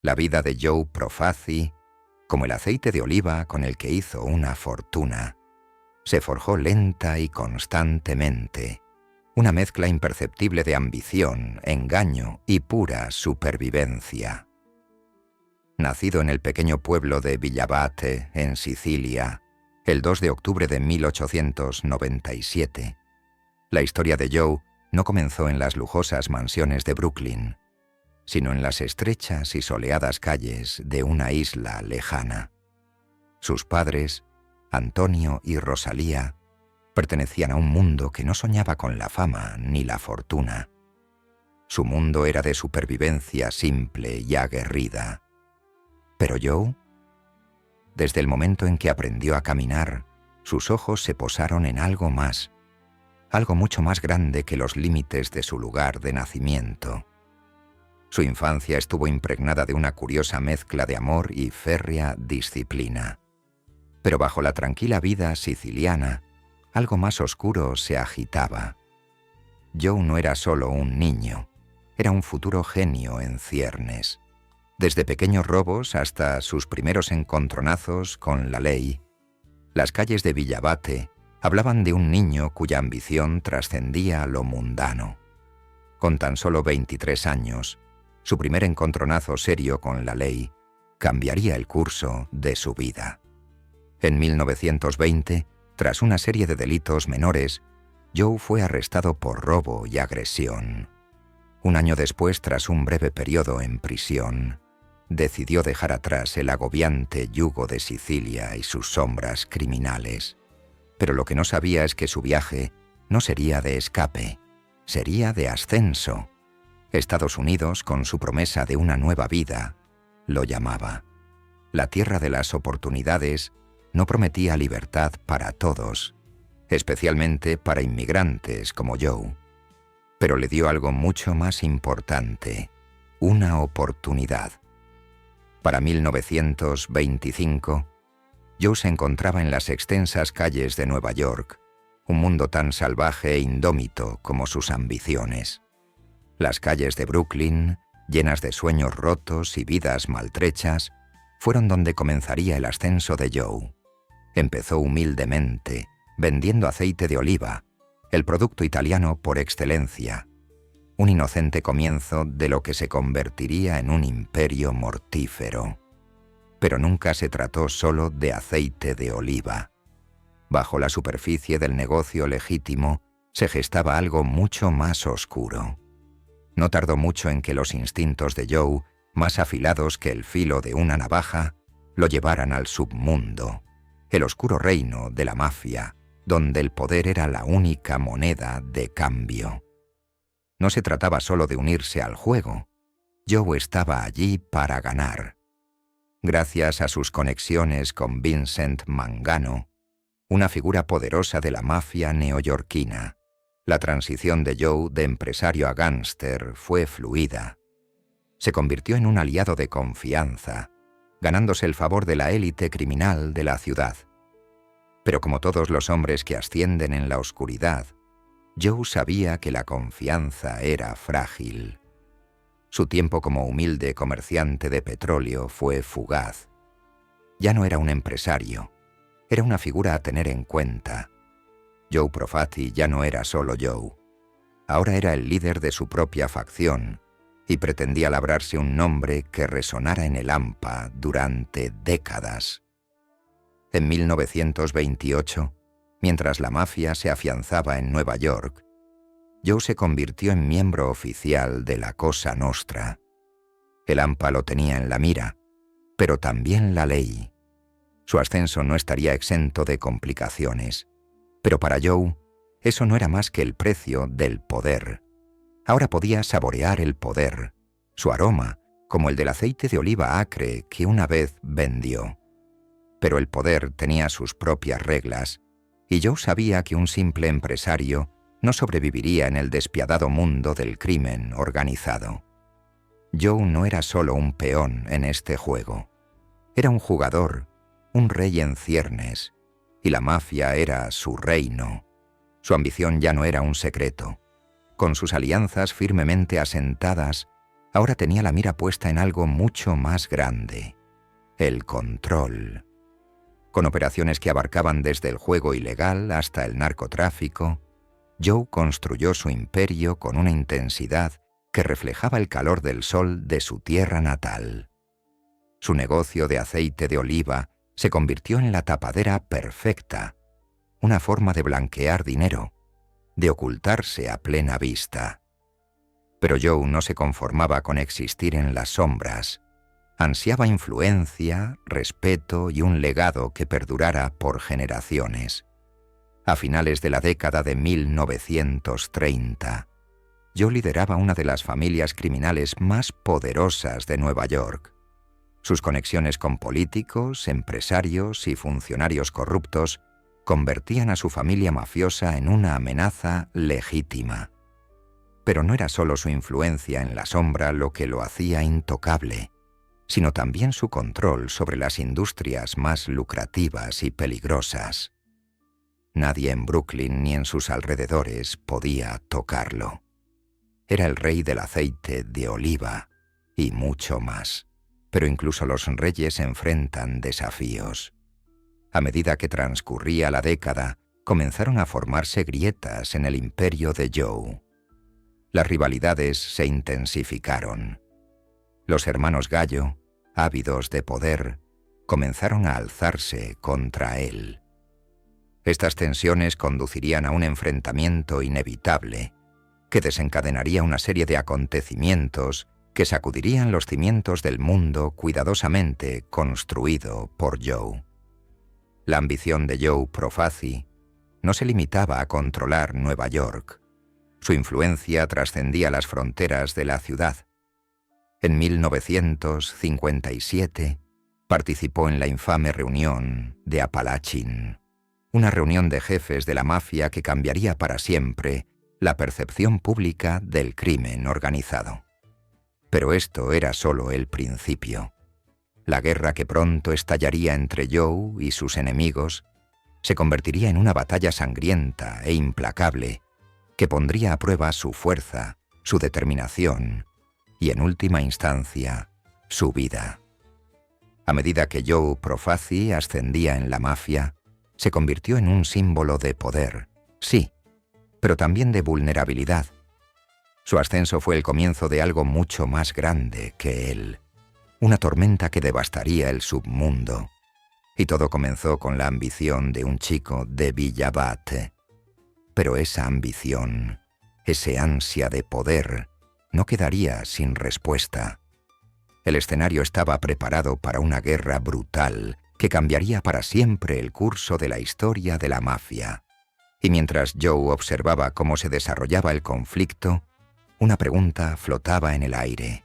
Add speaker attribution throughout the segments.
Speaker 1: La vida de Joe Profaci, como el aceite de oliva con el que hizo una fortuna, se forjó lenta y constantemente, una mezcla imperceptible de ambición, engaño y pura supervivencia. Nacido en el pequeño pueblo de Villabate, en Sicilia, el 2 de octubre de 1897, la historia de Joe no comenzó en las lujosas mansiones de Brooklyn, sino en las estrechas y soleadas calles de una isla lejana. Sus padres, Antonio y Rosalía, pertenecían a un mundo que no soñaba con la fama ni la fortuna. Su mundo era de supervivencia simple y aguerrida. Pero Joe, desde el momento en que aprendió a caminar, sus ojos se posaron en algo más, algo mucho más grande que los límites de su lugar de nacimiento. Su infancia estuvo impregnada de una curiosa mezcla de amor y férrea disciplina. Pero bajo la tranquila vida siciliana, algo más oscuro se agitaba. Joe no era solo un niño, era un futuro genio en ciernes. Desde pequeños robos hasta sus primeros encontronazos con la ley, las calles de Villabate hablaban de un niño cuya ambición trascendía lo mundano. Con tan solo 23 años, su primer encontronazo serio con la ley cambiaría el curso de su vida. En 1920, tras una serie de delitos menores, Joe fue arrestado por robo y agresión. Un año después, tras un breve periodo en prisión, decidió dejar atrás el agobiante yugo de Sicilia y sus sombras criminales. Pero lo que no sabía es que su viaje no sería de escape, sería de ascenso. Estados Unidos, con su promesa de una nueva vida, lo llamaba. La tierra de las oportunidades no prometía libertad para todos, especialmente para inmigrantes como Joe. Pero le dio algo mucho más importante, una oportunidad. Para 1925, Joe se encontraba en las extensas calles de Nueva York, un mundo tan salvaje e indómito como sus ambiciones. Las calles de Brooklyn, llenas de sueños rotos y vidas maltrechas, fueron donde comenzaría el ascenso de Joe. Empezó humildemente, vendiendo aceite de oliva, el producto italiano por excelencia, un inocente comienzo de lo que se convertiría en un imperio mortífero. Pero nunca se trató solo de aceite de oliva. Bajo la superficie del negocio legítimo se gestaba algo mucho más oscuro. No tardó mucho en que los instintos de Joe, más afilados que el filo de una navaja, lo llevaran al submundo, el oscuro reino de la mafia, donde el poder era la única moneda de cambio. No se trataba solo de unirse al juego. Joe estaba allí para ganar. Gracias a sus conexiones con Vincent Mangano, una figura poderosa de la mafia neoyorquina, la transición de Joe de empresario a gángster fue fluida. Se convirtió en un aliado de confianza, ganándose el favor de la élite criminal de la ciudad. Pero como todos los hombres que ascienden en la oscuridad, Joe sabía que la confianza era frágil. Su tiempo como humilde comerciante de petróleo fue fugaz. Ya no era un empresario, era una figura a tener en cuenta. Joe Profaci ya no era solo Joe. Ahora era el líder de su propia facción y pretendía labrarse un nombre que resonara en el hampa durante décadas. En 1928, mientras la mafia se afianzaba en Nueva York, Joe se convirtió en miembro oficial de la Cosa Nostra. El hampa lo tenía en la mira, pero también la ley. Su ascenso no estaría exento de complicaciones. Pero para Joe, eso no era más que el precio del poder. Ahora podía saborear el poder, su aroma, como el del aceite de oliva acre que una vez vendió. Pero el poder tenía sus propias reglas, y Joe sabía que un simple empresario no sobreviviría en el despiadado mundo del crimen organizado. Joe no era solo un peón en este juego. Era un jugador, un rey en ciernes, y la mafia era su reino. Su ambición ya no era un secreto. Con sus alianzas firmemente asentadas, ahora tenía la mira puesta en algo mucho más grande: el control. Con operaciones que abarcaban desde el juego ilegal hasta el narcotráfico, Joe construyó su imperio con una intensidad que reflejaba el calor del sol de su tierra natal. Su negocio de aceite de oliva se convirtió en la tapadera perfecta, una forma de blanquear dinero, de ocultarse a plena vista. Pero Joe no se conformaba con existir en las sombras. Ansiaba influencia, respeto y un legado que perdurara por generaciones. A finales de la década de 1930, Joe lideraba una de las familias criminales más poderosas de Nueva York. Sus conexiones con políticos, empresarios y funcionarios corruptos convertían a su familia mafiosa en una amenaza legítima. Pero no era solo su influencia en la sombra lo que lo hacía intocable, sino también su control sobre las industrias más lucrativas y peligrosas. Nadie en Brooklyn ni en sus alrededores podía tocarlo. Era el rey del aceite de oliva y mucho más. Pero incluso los reyes enfrentan desafíos. A medida que transcurría la década, comenzaron a formarse grietas en el imperio de Joe. Las rivalidades se intensificaron. Los hermanos Gallo, ávidos de poder, comenzaron a alzarse contra él. Estas tensiones conducirían a un enfrentamiento inevitable, que desencadenaría una serie de acontecimientos que sacudirían los cimientos del mundo cuidadosamente construido por Joe. La ambición de Joe Profaci no se limitaba a controlar Nueva York. Su influencia trascendía las fronteras de la ciudad. En 1957 participó en la infame reunión de Apalachin, una reunión de jefes de la mafia que cambiaría para siempre la percepción pública del crimen organizado. Pero esto era solo el principio. La guerra que pronto estallaría entre Joe y sus enemigos se convertiría en una batalla sangrienta e implacable que pondría a prueba su fuerza, su determinación y, en última instancia, su vida. A medida que Joe Profaci ascendía en la mafia, se convirtió en un símbolo de poder, sí, pero también de vulnerabilidad. Su ascenso fue el comienzo de algo mucho más grande que él, una tormenta que devastaría el submundo. Y todo comenzó con la ambición de un chico de Villa Bat. Pero esa ambición, ese ansia de poder, no quedaría sin respuesta. El escenario estaba preparado para una guerra brutal que cambiaría para siempre el curso de la historia de la mafia. Y mientras Joe observaba cómo se desarrollaba el conflicto, una pregunta flotaba en el aire.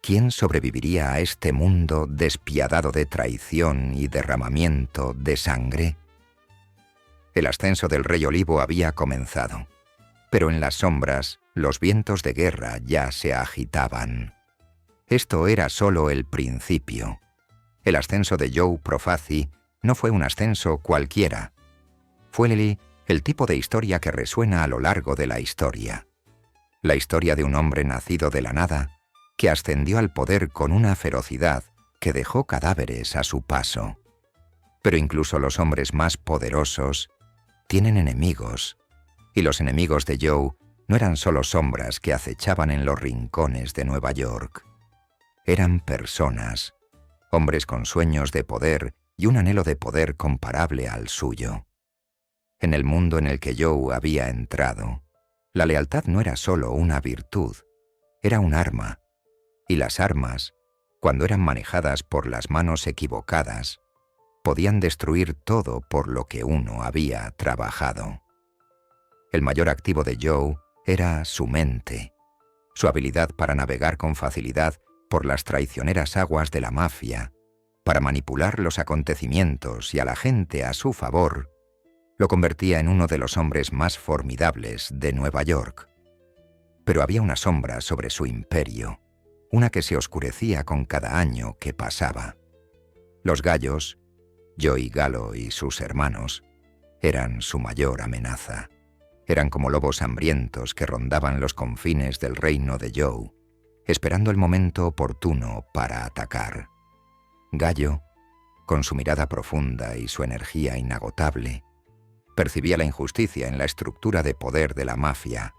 Speaker 1: ¿Quién sobreviviría a este mundo despiadado de traición y derramamiento de sangre? El ascenso del Rey Olivo había comenzado, pero en las sombras los vientos de guerra ya se agitaban. Esto era solo el principio. El ascenso de Joe Profaci no fue un ascenso cualquiera. Fue el tipo de historia que resuena a lo largo de la historia. La historia de un hombre nacido de la nada, que ascendió al poder con una ferocidad que dejó cadáveres a su paso. Pero incluso los hombres más poderosos tienen enemigos, y los enemigos de Joe no eran solo sombras que acechaban en los rincones de Nueva York. Eran personas, hombres con sueños de poder y un anhelo de poder comparable al suyo. En el mundo en el que Joe había entrado, la lealtad no era solo una virtud, era un arma, y las armas, cuando eran manejadas por las manos equivocadas, podían destruir todo por lo que uno había trabajado. El mayor activo de Joe era su mente, su habilidad para navegar con facilidad por las traicioneras aguas de la mafia, para manipular los acontecimientos y a la gente a su favor, lo convertía en uno de los hombres más formidables de Nueva York. Pero había una sombra sobre su imperio, una que se oscurecía con cada año que pasaba. Los Gallos, Joey Gallo y sus hermanos, eran su mayor amenaza. Eran como lobos hambrientos que rondaban los confines del reino de Joe, esperando el momento oportuno para atacar. Gallo, con su mirada profunda y su energía inagotable, percibía la injusticia en la estructura de poder de la mafia.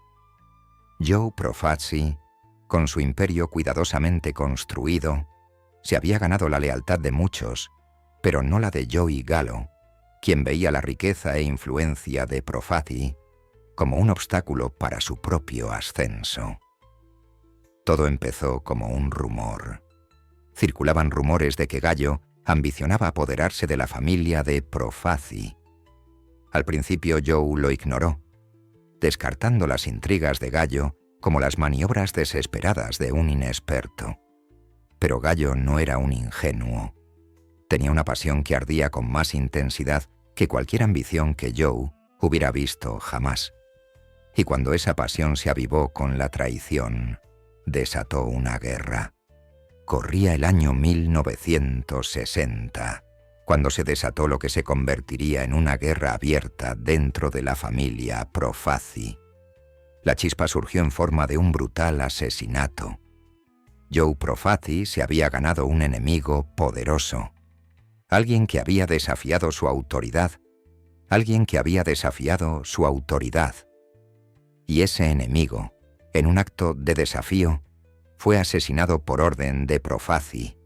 Speaker 1: Joe Profazzi, con su imperio cuidadosamente construido, se había ganado la lealtad de muchos, pero no la de Joey Gallo, quien veía la riqueza e influencia de Profazzi como un obstáculo para su propio ascenso. Todo empezó como un rumor. Circulaban rumores de que Gallo ambicionaba apoderarse de la familia de Profazzi. Al principio Joe lo ignoró, descartando las intrigas de Gallo como las maniobras desesperadas de un inexperto. Pero Gallo no era un ingenuo. Tenía una pasión que ardía con más intensidad que cualquier ambición que Joe hubiera visto jamás. Y cuando esa pasión se avivó con la traición, desató una guerra. Corría el año 1960, cuando se desató lo que se convertiría en una guerra abierta dentro de la familia Profazzi. La chispa surgió en forma de un brutal asesinato. Joe Profazzi se había ganado un enemigo poderoso, alguien que había desafiado su autoridad, Y ese enemigo, en un acto de desafío, fue asesinado por orden de Profazzi.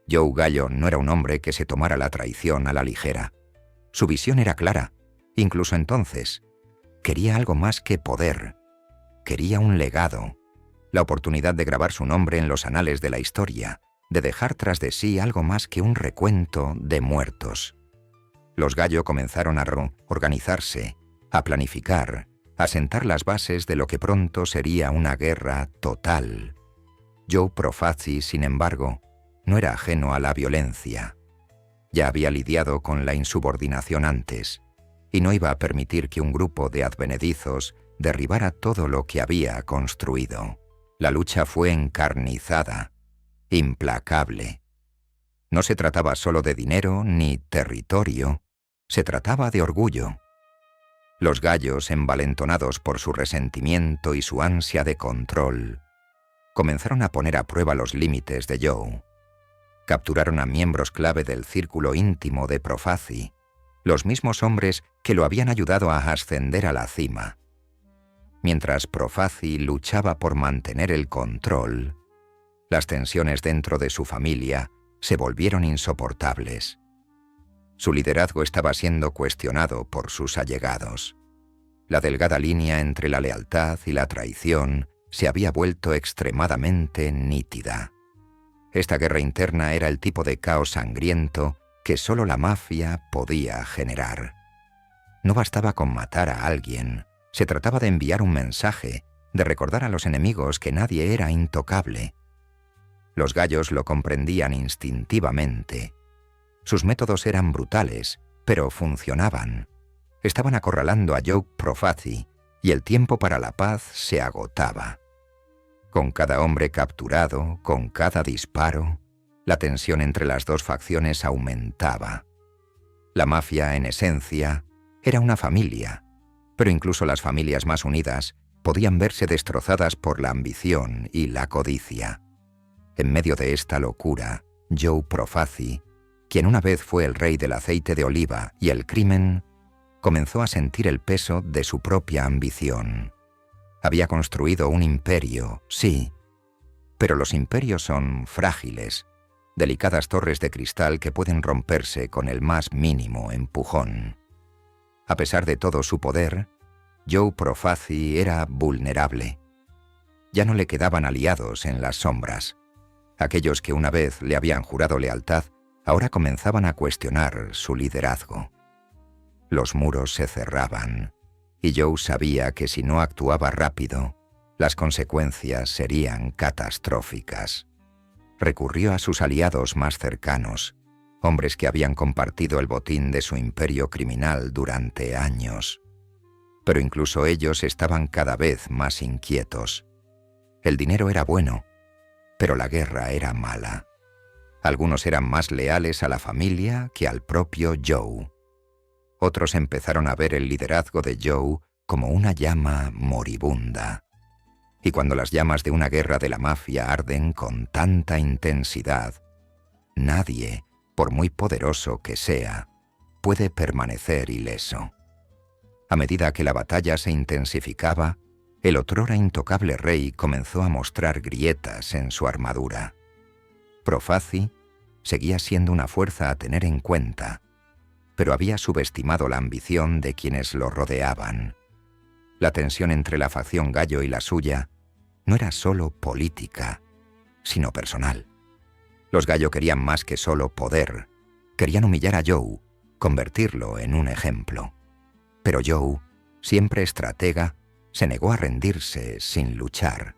Speaker 1: Joe Gallo no era un hombre que se tomara la traición a la ligera. Su visión era clara, incluso entonces. Quería algo más que poder. Quería un legado, la oportunidad de grabar su nombre en los anales de la historia, de dejar tras de sí algo más que un recuento de muertos. Los Gallo comenzaron a organizarse, a planificar, a sentar las bases de lo que pronto sería una guerra total. Joe Profazzi, sin embargo, no era ajeno a la violencia. Ya había lidiado con la insubordinación antes, y no iba a permitir que un grupo de advenedizos derribara todo lo que había construido. La lucha fue encarnizada, implacable. No se trataba solo de dinero ni territorio, se trataba de orgullo. Los Gallos, envalentonados por su resentimiento y su ansia de control, comenzaron a poner a prueba los límites de Joe. Capturaron a miembros clave del círculo íntimo de Profazzi, los mismos hombres que lo habían ayudado a ascender a la cima. Mientras Profazzi luchaba por mantener el control, las tensiones dentro de su familia se volvieron insoportables. Su liderazgo estaba siendo cuestionado por sus allegados. La delgada línea entre la lealtad y la traición se había vuelto extremadamente nítida. Esta guerra interna era el tipo de caos sangriento que solo la mafia podía generar. No bastaba con matar a alguien, se trataba de enviar un mensaje, de recordar a los enemigos que nadie era intocable. Los Gallos lo comprendían instintivamente. Sus métodos eran brutales, pero funcionaban. Estaban acorralando a Joe Profazzi y el tiempo para la paz se agotaba. Con cada hombre capturado, con cada disparo, la tensión entre las dos facciones aumentaba. La mafia, en esencia, era una familia, pero incluso las familias más unidas podían verse destrozadas por la ambición y la codicia. En medio de esta locura, Joe Profazzi, quien una vez fue el rey del aceite de oliva y el crimen, comenzó a sentir el peso de su propia ambición. Había construido un imperio, sí, pero los imperios son frágiles, delicadas torres de cristal que pueden romperse con el más mínimo empujón. A pesar de todo su poder, Joe Profazzi era vulnerable. Ya no le quedaban aliados en las sombras. Aquellos que una vez le habían jurado lealtad ahora comenzaban a cuestionar su liderazgo. Los muros se cerraban, y Joe sabía que si no actuaba rápido, las consecuencias serían catastróficas. Recurrió a sus aliados más cercanos, hombres que habían compartido el botín de su imperio criminal durante años. Pero incluso ellos estaban cada vez más inquietos. El dinero era bueno, pero la guerra era mala. Algunos eran más leales a la familia que al propio Joe. Otros empezaron a ver el liderazgo de Joe como una llama moribunda. Y cuando las llamas de una guerra de la mafia arden con tanta intensidad, nadie, por muy poderoso que sea, puede permanecer ileso. A medida que la batalla se intensificaba, el otrora intocable rey comenzó a mostrar grietas en su armadura. Profaci seguía siendo una fuerza a tener en cuenta, pero había subestimado la ambición de quienes lo rodeaban. La tensión entre la facción Gallo y la suya no era solo política, sino personal. Los Gallo querían más que solo poder, querían humillar a Joe, convertirlo en un ejemplo. Pero Joe, siempre estratega, se negó a rendirse sin luchar.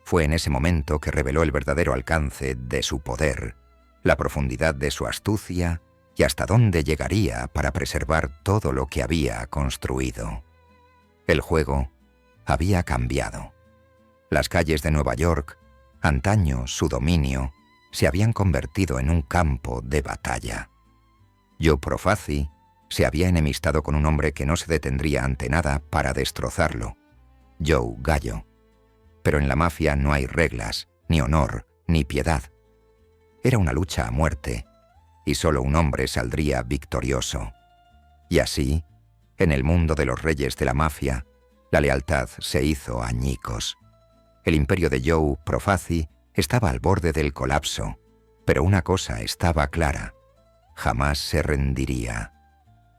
Speaker 1: Fue en ese momento que reveló el verdadero alcance de su poder, la profundidad de su astucia y hasta dónde llegaría para preservar todo lo que había construido. El juego había cambiado. Las calles de Nueva York, antaño su dominio, se habían convertido en un campo de batalla. Joe Profaci se había enemistado con un hombre que no se detendría ante nada para destrozarlo, Joe Gallo. Pero en la mafia no hay reglas, ni honor, ni piedad. Era una lucha a muerte, y solo un hombre saldría victorioso. Y así, en el mundo de los reyes de la mafia, la lealtad se hizo añicos. El imperio de Joe Profaci estaba al borde del colapso, pero una cosa estaba clara: jamás se rendiría.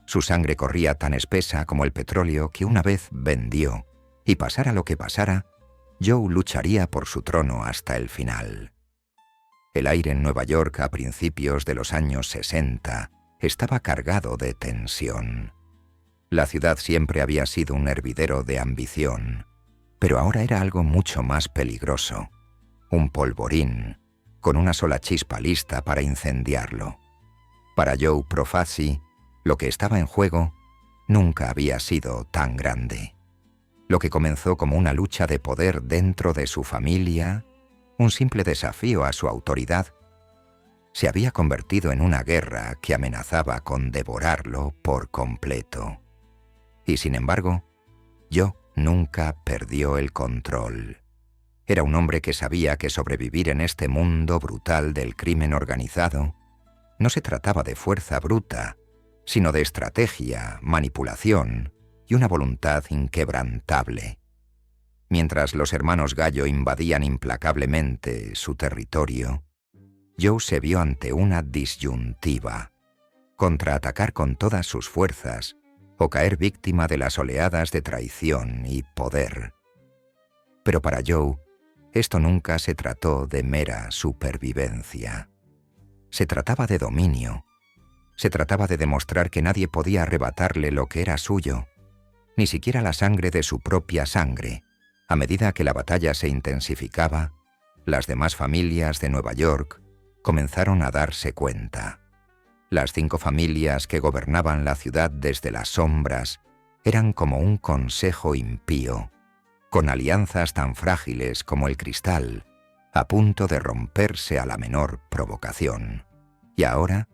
Speaker 1: Su sangre corría tan espesa como el petróleo que una vez vendió, y pasara lo que pasara, Joe lucharía por su trono hasta el final. El aire en Nueva York a principios de los años 60 estaba cargado de tensión. La ciudad siempre había sido un hervidero de ambición, pero ahora era algo mucho más peligroso, un polvorín, con una sola chispa lista para incendiarlo. Para Joe Profaci, lo que estaba en juego nunca había sido tan grande. Lo que comenzó como una lucha de poder dentro de su familia, un simple desafío a su autoridad, se había convertido en una guerra que amenazaba con devorarlo por completo. Y sin embargo, Joe nunca perdió el control. Era un hombre que sabía que sobrevivir en este mundo brutal del crimen organizado no se trataba de fuerza bruta, sino de estrategia, manipulación y una voluntad inquebrantable. Mientras los hermanos Gallo invadían implacablemente su territorio, Joe se vio ante una disyuntiva: contraatacar con todas sus fuerzas o caer víctima de las oleadas de traición y poder. Pero para Joe, esto nunca se trató de mera supervivencia. Se trataba de dominio. Se trataba de demostrar que nadie podía arrebatarle lo que era suyo, ni siquiera la sangre de su propia sangre. A medida que la batalla se intensificaba, las demás familias de Nueva York comenzaron a darse cuenta. Las 5 familias que gobernaban la ciudad desde las sombras eran como un consejo impío, con alianzas tan frágiles como el cristal, a punto de romperse a la menor provocación. Y ahora,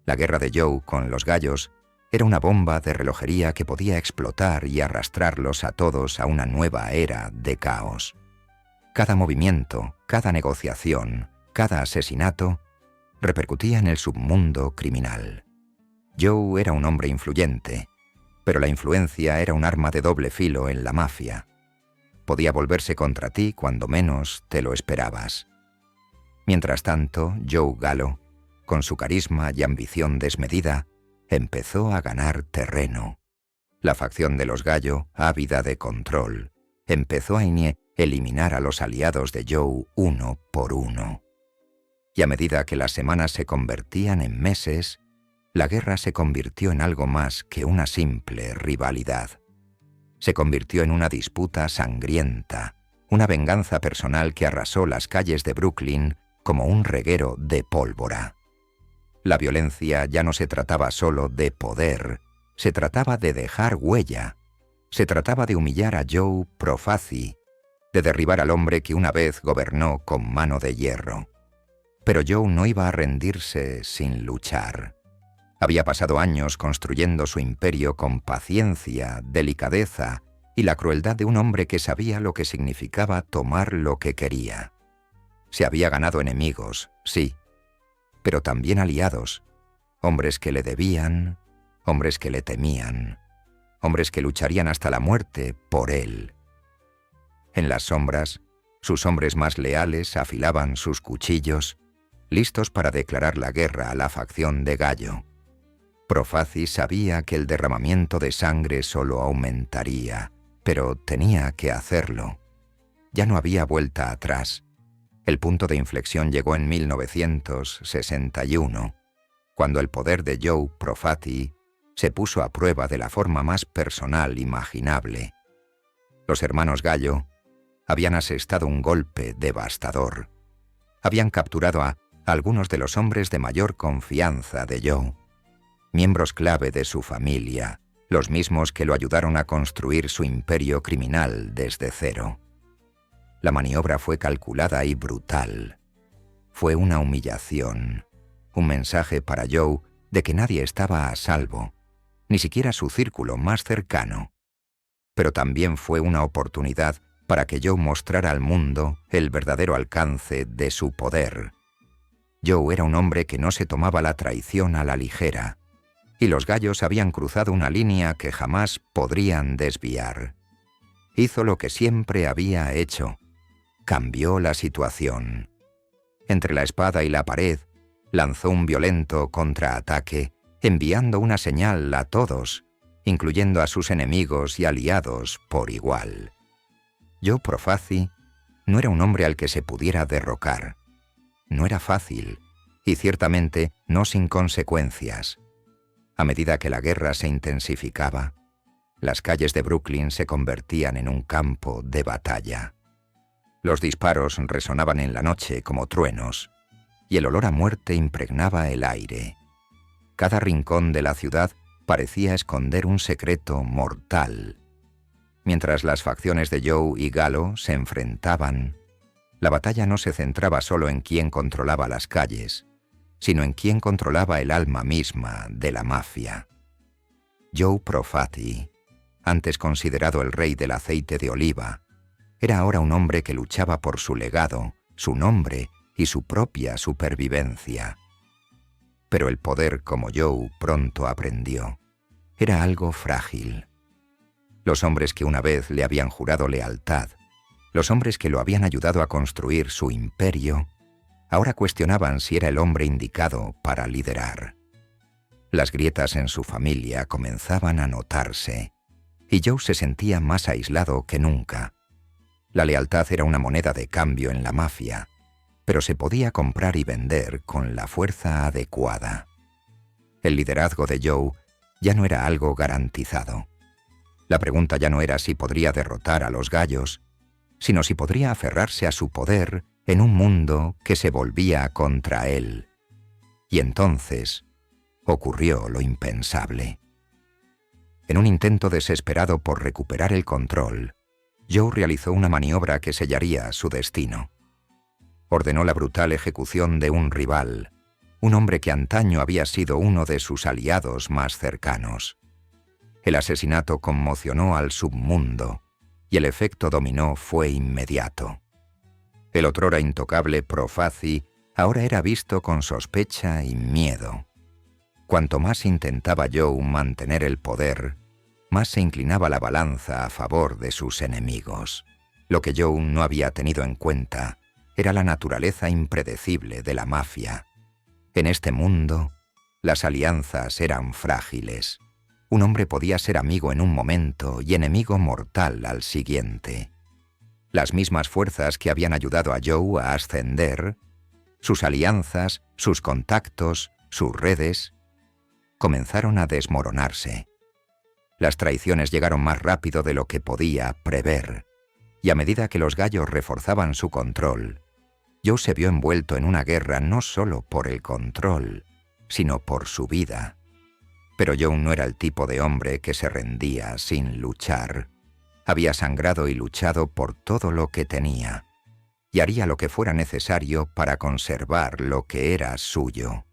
Speaker 1: la guerra de Joe con los Gallos era una bomba de relojería que podía explotar y arrastrarlos a todos a una nueva era de caos. Cada movimiento, cada negociación, cada asesinato repercutía en el submundo criminal. Joe era un hombre influyente, pero la influencia era un arma de doble filo en la mafia. Podía volverse contra ti cuando menos te lo esperabas. Mientras tanto, Joe Gallo, con su carisma y ambición desmedida, empezó a ganar terreno. La facción de los Gallo, ávida de control, empezó a eliminar a los aliados de Joe uno por uno. Y a medida que las semanas se convertían en meses, la guerra se convirtió en algo más que una simple rivalidad. Se convirtió en una disputa sangrienta, una venganza personal que arrasó las calles de Brooklyn como un reguero de pólvora. La violencia ya no se trataba solo de poder, se trataba de dejar huella, se trataba de humillar a Joe Profaci, de derribar al hombre que una vez gobernó con mano de hierro. Pero Joe no iba a rendirse sin luchar. Había pasado años construyendo su imperio con paciencia, delicadeza y la crueldad de un hombre que sabía lo que significaba tomar lo que quería. Se había ganado enemigos, sí, pero también aliados, hombres que le debían, hombres que le temían, hombres que lucharían hasta la muerte por él. En las sombras, sus hombres más leales afilaban sus cuchillos, listos para declarar la guerra a la facción de Gallo. Profaci sabía que el derramamiento de sangre solo aumentaría, pero tenía que hacerlo. Ya no había vuelta atrás. El punto de inflexión llegó en 1961, cuando el poder de Joe Profaci se puso a prueba de la forma más personal imaginable. Los hermanos Gallo habían asestado un golpe devastador. Habían capturado a algunos de los hombres de mayor confianza de Joe, miembros clave de su familia, los mismos que lo ayudaron a construir su imperio criminal desde cero. La maniobra fue calculada y brutal. Fue una humillación, un mensaje para Joe de que nadie estaba a salvo, ni siquiera su círculo más cercano. Pero también fue una oportunidad para que Joe mostrara al mundo el verdadero alcance de su poder. Joe era un hombre que no se tomaba la traición a la ligera, y los Gallos habían cruzado una línea que jamás podrían desviar. Hizo lo que siempre había hecho. Cambió la situación. Entre la espada y la pared, lanzó un violento contraataque, enviando una señal a todos, incluyendo a sus enemigos y aliados por igual. Joe Profaci no era un hombre al que se pudiera derrocar. No era fácil, y ciertamente no sin consecuencias. A medida que la guerra se intensificaba, las calles de Brooklyn se convertían en un campo de batalla. Los disparos resonaban en la noche como truenos, y el olor a muerte impregnaba el aire. Cada rincón de la ciudad parecía esconder un secreto mortal. Mientras las facciones de Joe y Gallo se enfrentaban, la batalla no se centraba solo en quién controlaba las calles, sino en quién controlaba el alma misma de la mafia. Joe Profaci, antes considerado el rey del aceite de oliva, era ahora un hombre que luchaba por su legado, su nombre y su propia supervivencia. Pero el poder, como Joe pronto aprendió, era algo frágil. Los hombres que una vez le habían jurado lealtad, los hombres que lo habían ayudado a construir su imperio, ahora cuestionaban si era el hombre indicado para liderar. Las grietas en su familia comenzaban a notarse, y Joe se sentía más aislado que nunca. La lealtad era una moneda de cambio en la mafia, pero se podía comprar y vender con la fuerza adecuada. El liderazgo de Joe ya no era algo garantizado. La pregunta ya no era si podría derrotar a los Gallos, sino si podría aferrarse a su poder en un mundo que se volvía contra él. Y entonces ocurrió lo impensable. En un intento desesperado por recuperar el control, Joe realizó una maniobra que sellaría su destino. Ordenó la brutal ejecución de un rival, un hombre que antaño había sido uno de sus aliados más cercanos. El asesinato conmocionó al submundo, y el efecto dominó fue inmediato. El otrora intocable Profaci ahora era visto con sospecha y miedo. Cuanto más intentaba Joe mantener el poder, más se inclinaba la balanza a favor de sus enemigos. Lo que Joe no había tenido en cuenta era la naturaleza impredecible de la mafia. En este mundo, las alianzas eran frágiles. Un hombre podía ser amigo en un momento y enemigo mortal al siguiente. Las mismas fuerzas que habían ayudado a Joe a ascender, sus alianzas, sus contactos, sus redes, comenzaron a desmoronarse. Las traiciones llegaron más rápido de lo que podía prever, y a medida que los Gallos reforzaban su control, Joe se vio envuelto en una guerra no solo por el control, sino por su vida. Pero Joe no era el tipo de hombre que se rendía sin luchar. Había sangrado y luchado por todo lo que tenía, y haría lo que fuera necesario para conservar lo que era suyo.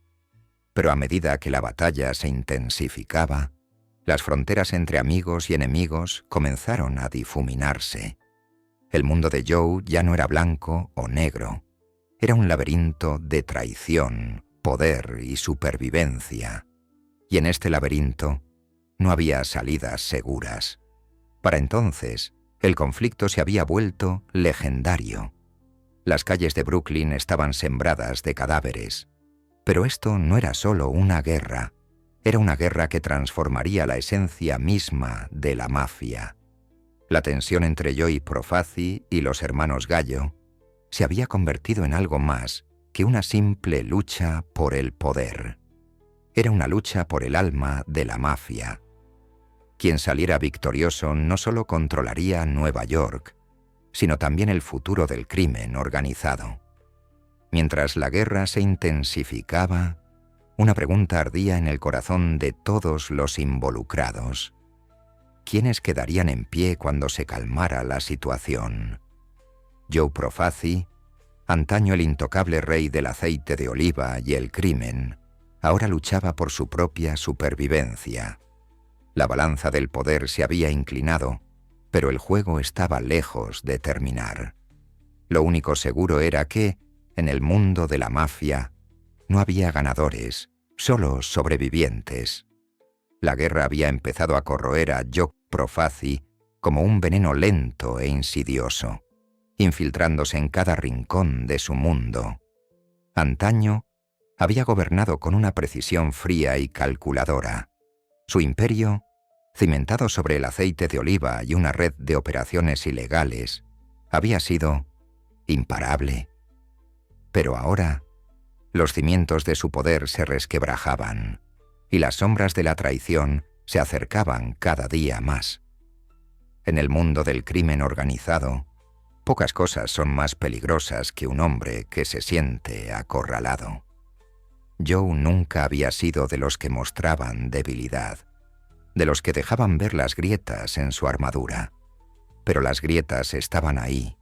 Speaker 1: Pero a medida que la batalla se intensificaba, Las fronteras entre amigos y enemigos comenzaron a difuminarse. El mundo de Joe ya no era blanco o negro. Era un laberinto de traición, poder y supervivencia. Y en este laberinto no había salidas seguras. Para entonces, el conflicto se había vuelto legendario. Las calles de Brooklyn estaban sembradas de cadáveres. Pero esto no era solo una guerra. Era una guerra que transformaría la esencia misma de la mafia. La tensión entre Joey Profaci y los hermanos Gallo se había convertido en algo más que una simple lucha por el poder. Era una lucha por el alma de la mafia. Quien saliera victorioso no solo controlaría Nueva York, sino también el futuro del crimen organizado. Mientras la guerra se intensificaba, una pregunta ardía en el corazón de todos los involucrados. ¿Quiénes quedarían en pie cuando se calmara la situación? Joe Profaci, antaño el intocable rey del aceite de oliva y el crimen, ahora luchaba por su propia supervivencia. La balanza del poder se había inclinado, pero el juego estaba lejos de terminar. Lo único seguro era que, en el mundo de la mafia, no había ganadores, solo sobrevivientes. La guerra había empezado a corroer a Joe Profaci como un veneno lento e insidioso, infiltrándose en cada rincón de su mundo. Antaño, había gobernado con una precisión fría y calculadora. Su imperio, cimentado sobre el aceite de oliva y una red de operaciones ilegales, había sido imparable. Pero ahora, los cimientos de su poder se resquebrajaban, y las sombras de la traición se acercaban cada día más. En el mundo del crimen organizado, pocas cosas son más peligrosas que un hombre que se siente acorralado. Joe nunca había sido de los que mostraban debilidad, de los que dejaban ver las grietas en su armadura. Pero las grietas estaban ahí,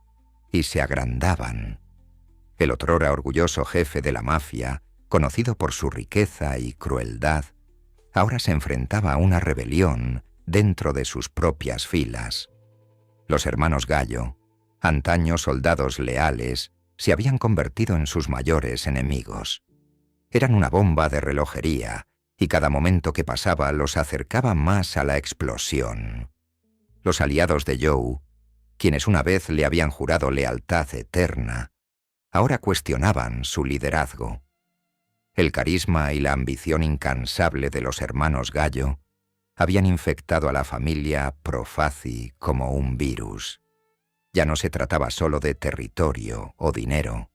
Speaker 1: y se agrandaban. El otrora orgulloso jefe de la mafia, conocido por su riqueza y crueldad, ahora se enfrentaba a una rebelión dentro de sus propias filas. Los hermanos Gallo, antaño soldados leales, se habían convertido en sus mayores enemigos. Eran una bomba de relojería, y cada momento que pasaba los acercaba más a la explosión. Los aliados de Joe, quienes una vez le habían jurado lealtad eterna, ahora cuestionaban su liderazgo. El carisma y la ambición incansable de los hermanos Gallo habían infectado a la familia Profaci como un virus. Ya no se trataba solo de territorio o dinero,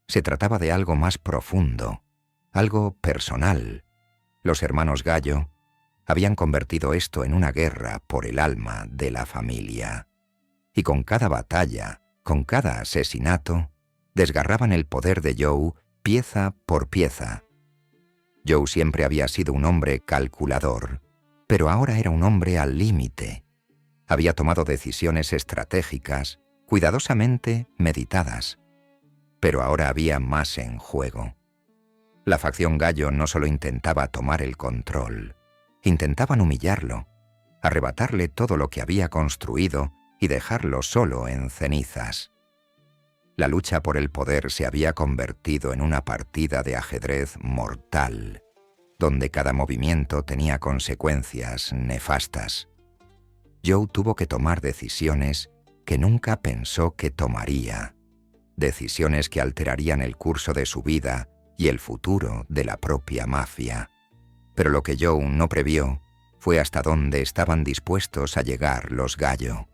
Speaker 1: se trataba de algo más profundo, algo personal. Los hermanos Gallo habían convertido esto en una guerra por el alma de la familia. Y con cada batalla, con cada asesinato, desgarraban el poder de Joe pieza por pieza. Joe siempre había sido un hombre calculador, pero ahora era un hombre al límite. Había tomado decisiones estratégicas, cuidadosamente meditadas. Pero ahora había más en juego. La facción Gallo no solo intentaba tomar el control, intentaban humillarlo, arrebatarle todo lo que había construido y dejarlo solo en cenizas. La lucha por el poder se había convertido en una partida de ajedrez mortal, donde cada movimiento tenía consecuencias nefastas. Joe tuvo que tomar decisiones que nunca pensó que tomaría, decisiones que alterarían el curso de su vida y el futuro de la propia mafia. Pero lo que Joe no previó fue hasta dónde estaban dispuestos a llegar los Gallo.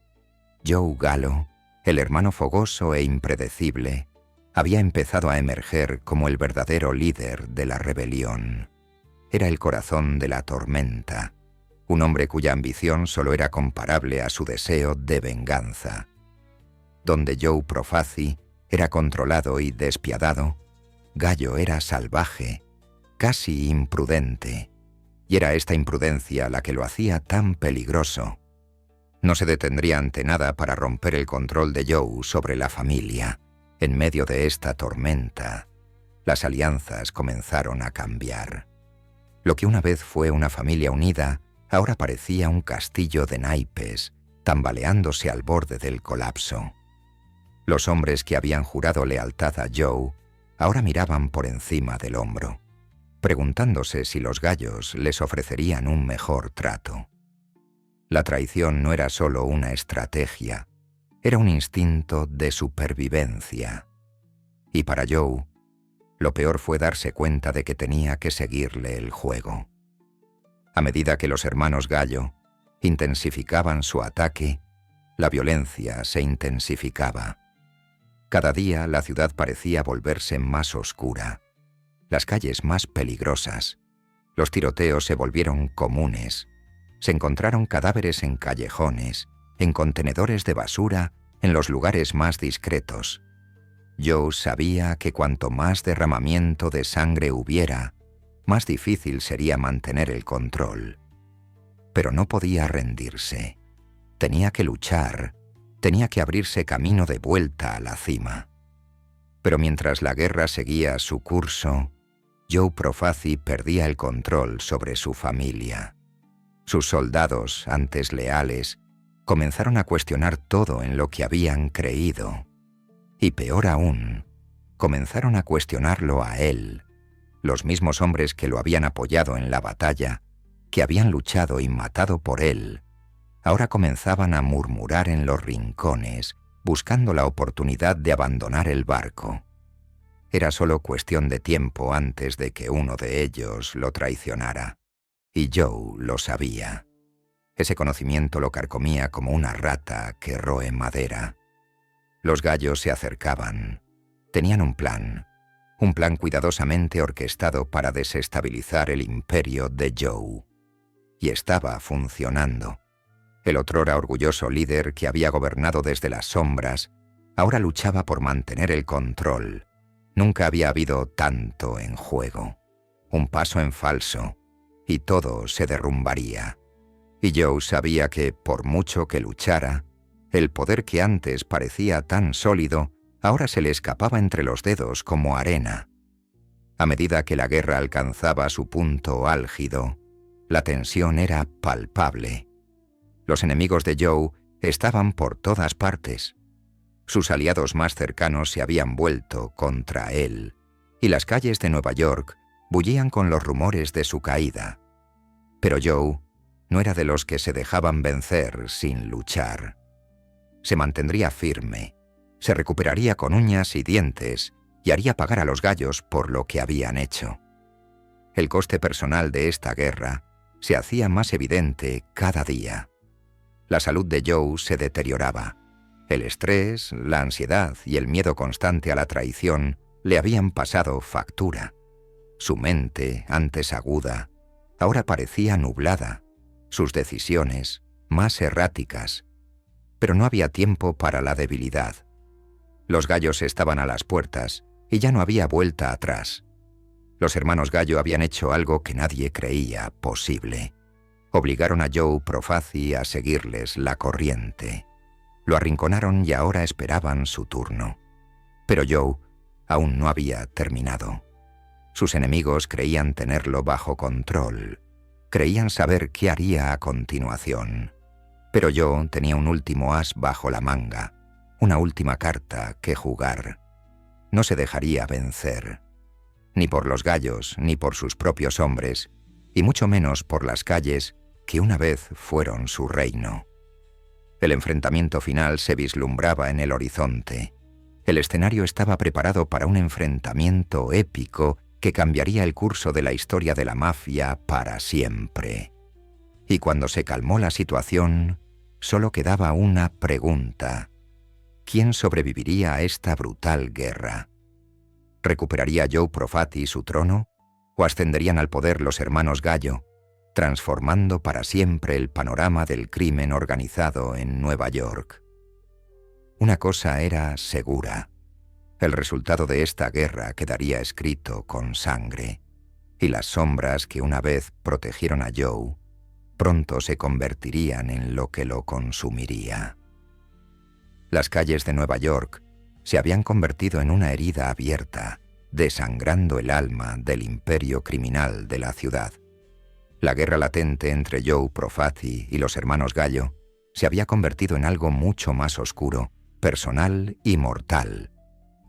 Speaker 1: Joe Gallo, el hermano fogoso e impredecible, había empezado a emerger como el verdadero líder de la rebelión. Era el corazón de la tormenta, un hombre cuya ambición solo era comparable a su deseo de venganza. Donde Joe Profaci era controlado y despiadado, Gallo era salvaje, casi imprudente, y era esta imprudencia la que lo hacía tan peligroso. No se detendría ante nada para romper el control de Joe sobre la familia. En medio de esta tormenta, las alianzas comenzaron a cambiar. Lo que una vez fue una familia unida ahora parecía un castillo de naipes, tambaleándose al borde del colapso. Los hombres que habían jurado lealtad a Joe ahora miraban por encima del hombro, preguntándose si los gallos les ofrecerían un mejor trato. La traición no era solo una estrategia, era un instinto de supervivencia. Y para Joe, lo peor fue darse cuenta de que tenía que seguirle el juego. A medida que los hermanos Gallo intensificaban su ataque, la violencia se intensificaba. Cada día la ciudad parecía volverse más oscura, las calles más peligrosas. Los tiroteos se volvieron comunes. Se encontraron cadáveres en callejones, en contenedores de basura, en los lugares más discretos. Joe sabía que cuanto más derramamiento de sangre hubiera, más difícil sería mantener el control. Pero no podía rendirse. Tenía que luchar, tenía que abrirse camino de vuelta a la cima. Pero mientras la guerra seguía su curso, Joe Profaci perdía el control sobre su familia. Sus soldados, antes leales, comenzaron a cuestionar todo en lo que habían creído. Y peor aún, comenzaron a cuestionarlo a él, los mismos hombres que lo habían apoyado en la batalla, que habían luchado y matado por él, ahora comenzaban a murmurar en los rincones, buscando la oportunidad de abandonar el barco. Era solo cuestión de tiempo antes de que uno de ellos lo traicionara. Y Joe lo sabía. Ese conocimiento lo carcomía como una rata que roe madera. Los gallos se acercaban. Tenían un plan cuidadosamente orquestado para desestabilizar el imperio de Joe. Y estaba funcionando. El otrora orgulloso líder que había gobernado desde las sombras, ahora luchaba por mantener el control. Nunca había habido tanto en juego. Un paso en falso, y todo se derrumbaría. Y Joe sabía que, por mucho que luchara, el poder que antes parecía tan sólido, ahora se le escapaba entre los dedos como arena. A medida que la guerra alcanzaba su punto álgido, la tensión era palpable. Los enemigos de Joe estaban por todas partes. Sus aliados más cercanos se habían vuelto contra él, y las calles de Nueva York bullían con los rumores de su caída. Pero Joe no era de los que se dejaban vencer sin luchar. Se mantendría firme, se recuperaría con uñas y dientes y haría pagar a los gallos por lo que habían hecho. El coste personal de esta guerra se hacía más evidente cada día. La salud de Joe se deterioraba. El estrés, la ansiedad y el miedo constante a la traición le habían pasado factura. Su mente, antes aguda, ahora parecía nublada, sus decisiones más erráticas. Pero no había tiempo para la debilidad. Los gallos estaban a las puertas y ya no había vuelta atrás. Los hermanos Gallo habían hecho algo que nadie creía posible. Obligaron a Joe Profaci a seguirles la corriente. Lo arrinconaron y ahora esperaban su turno. Pero Joe aún no había terminado. Sus enemigos creían tenerlo bajo control. Creían saber qué haría a continuación. Pero Joe tenía un último as bajo la manga, una última carta que jugar. No se dejaría vencer. Ni por los gallos, ni por sus propios hombres, y mucho menos por las calles que una vez fueron su reino. El enfrentamiento final se vislumbraba en el horizonte. El escenario estaba preparado para un enfrentamiento épico que cambiaría el curso de la historia de la mafia para siempre. Y cuando se calmó la situación, solo quedaba una pregunta. ¿Quién sobreviviría a esta brutal guerra? ¿Recuperaría Joe Profaci su trono? ¿O ascenderían al poder los hermanos Gallo, transformando para siempre el panorama del crimen organizado en Nueva York? Una cosa era segura. El resultado de esta guerra quedaría escrito con sangre, y las sombras que una vez protegieron a Joe pronto se convertirían en lo que lo consumiría. Las calles de Nueva York se habían convertido en una herida abierta, desangrando el alma del imperio criminal de la ciudad. La guerra latente entre Joe Profaci y los hermanos Gallo se había convertido en algo mucho más oscuro, personal y mortal.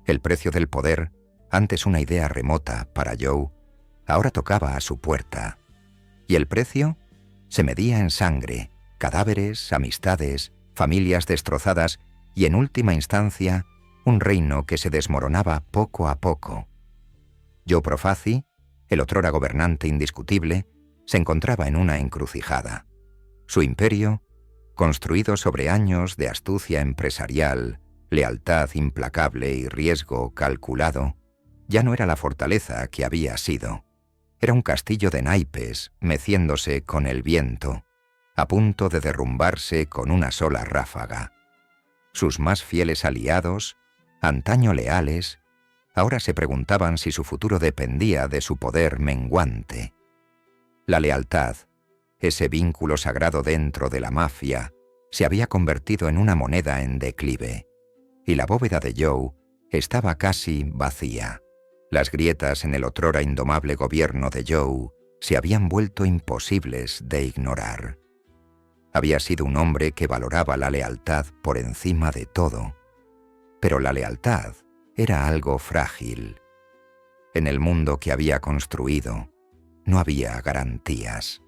Speaker 1: El precio del poder, antes una idea remota para Joe, ahora tocaba a su puerta. Y el precio se medía en sangre, cadáveres, amistades, familias destrozadas y, en última instancia, un reino que se desmoronaba poco a poco. Joe Profaci, el otrora gobernante indiscutible, se encontraba en una encrucijada. Su imperio, construido sobre años de astucia empresarial, lealtad implacable y riesgo calculado, ya no era la fortaleza que había sido. Era un castillo de naipes meciéndose con el viento, a punto de derrumbarse con una sola ráfaga. Sus más fieles aliados, antaño leales, ahora se preguntaban si su futuro dependía de su poder menguante. La lealtad, ese vínculo sagrado dentro de la mafia, se había convertido en una moneda en declive, y la bóveda de Joe estaba casi vacía. Las grietas en el otrora indomable gobierno de Joe se habían vuelto imposibles de ignorar. Había sido un hombre que valoraba la lealtad por encima de todo, pero la lealtad era algo frágil. En el mundo que había construido, no había garantías.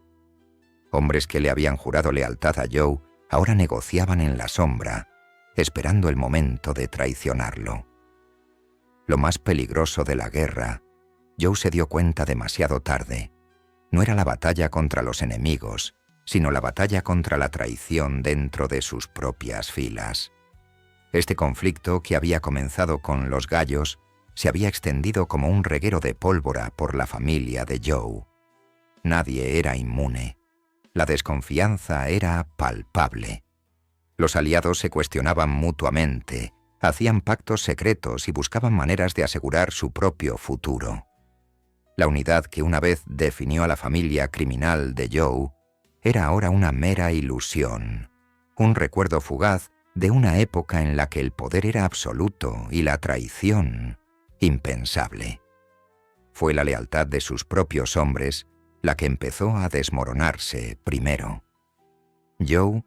Speaker 1: Hombres que le habían jurado lealtad a Joe ahora negociaban en la sombra, esperando el momento de traicionarlo. Lo más peligroso de la guerra, Joe se dio cuenta demasiado tarde, no era la batalla contra los enemigos, sino la batalla contra la traición dentro de sus propias filas. Este conflicto, que había comenzado con los Gallos, se había extendido como un reguero de pólvora por la familia de Joe. Nadie era inmune. La desconfianza era palpable. Los aliados se cuestionaban mutuamente, hacían pactos secretos y buscaban maneras de asegurar su propio futuro. La unidad que una vez definió a la familia criminal de Joe era ahora una mera ilusión, un recuerdo fugaz de una época en la que el poder era absoluto y la traición impensable. Fue la lealtad de sus propios hombres la que empezó a desmoronarse primero. Joe,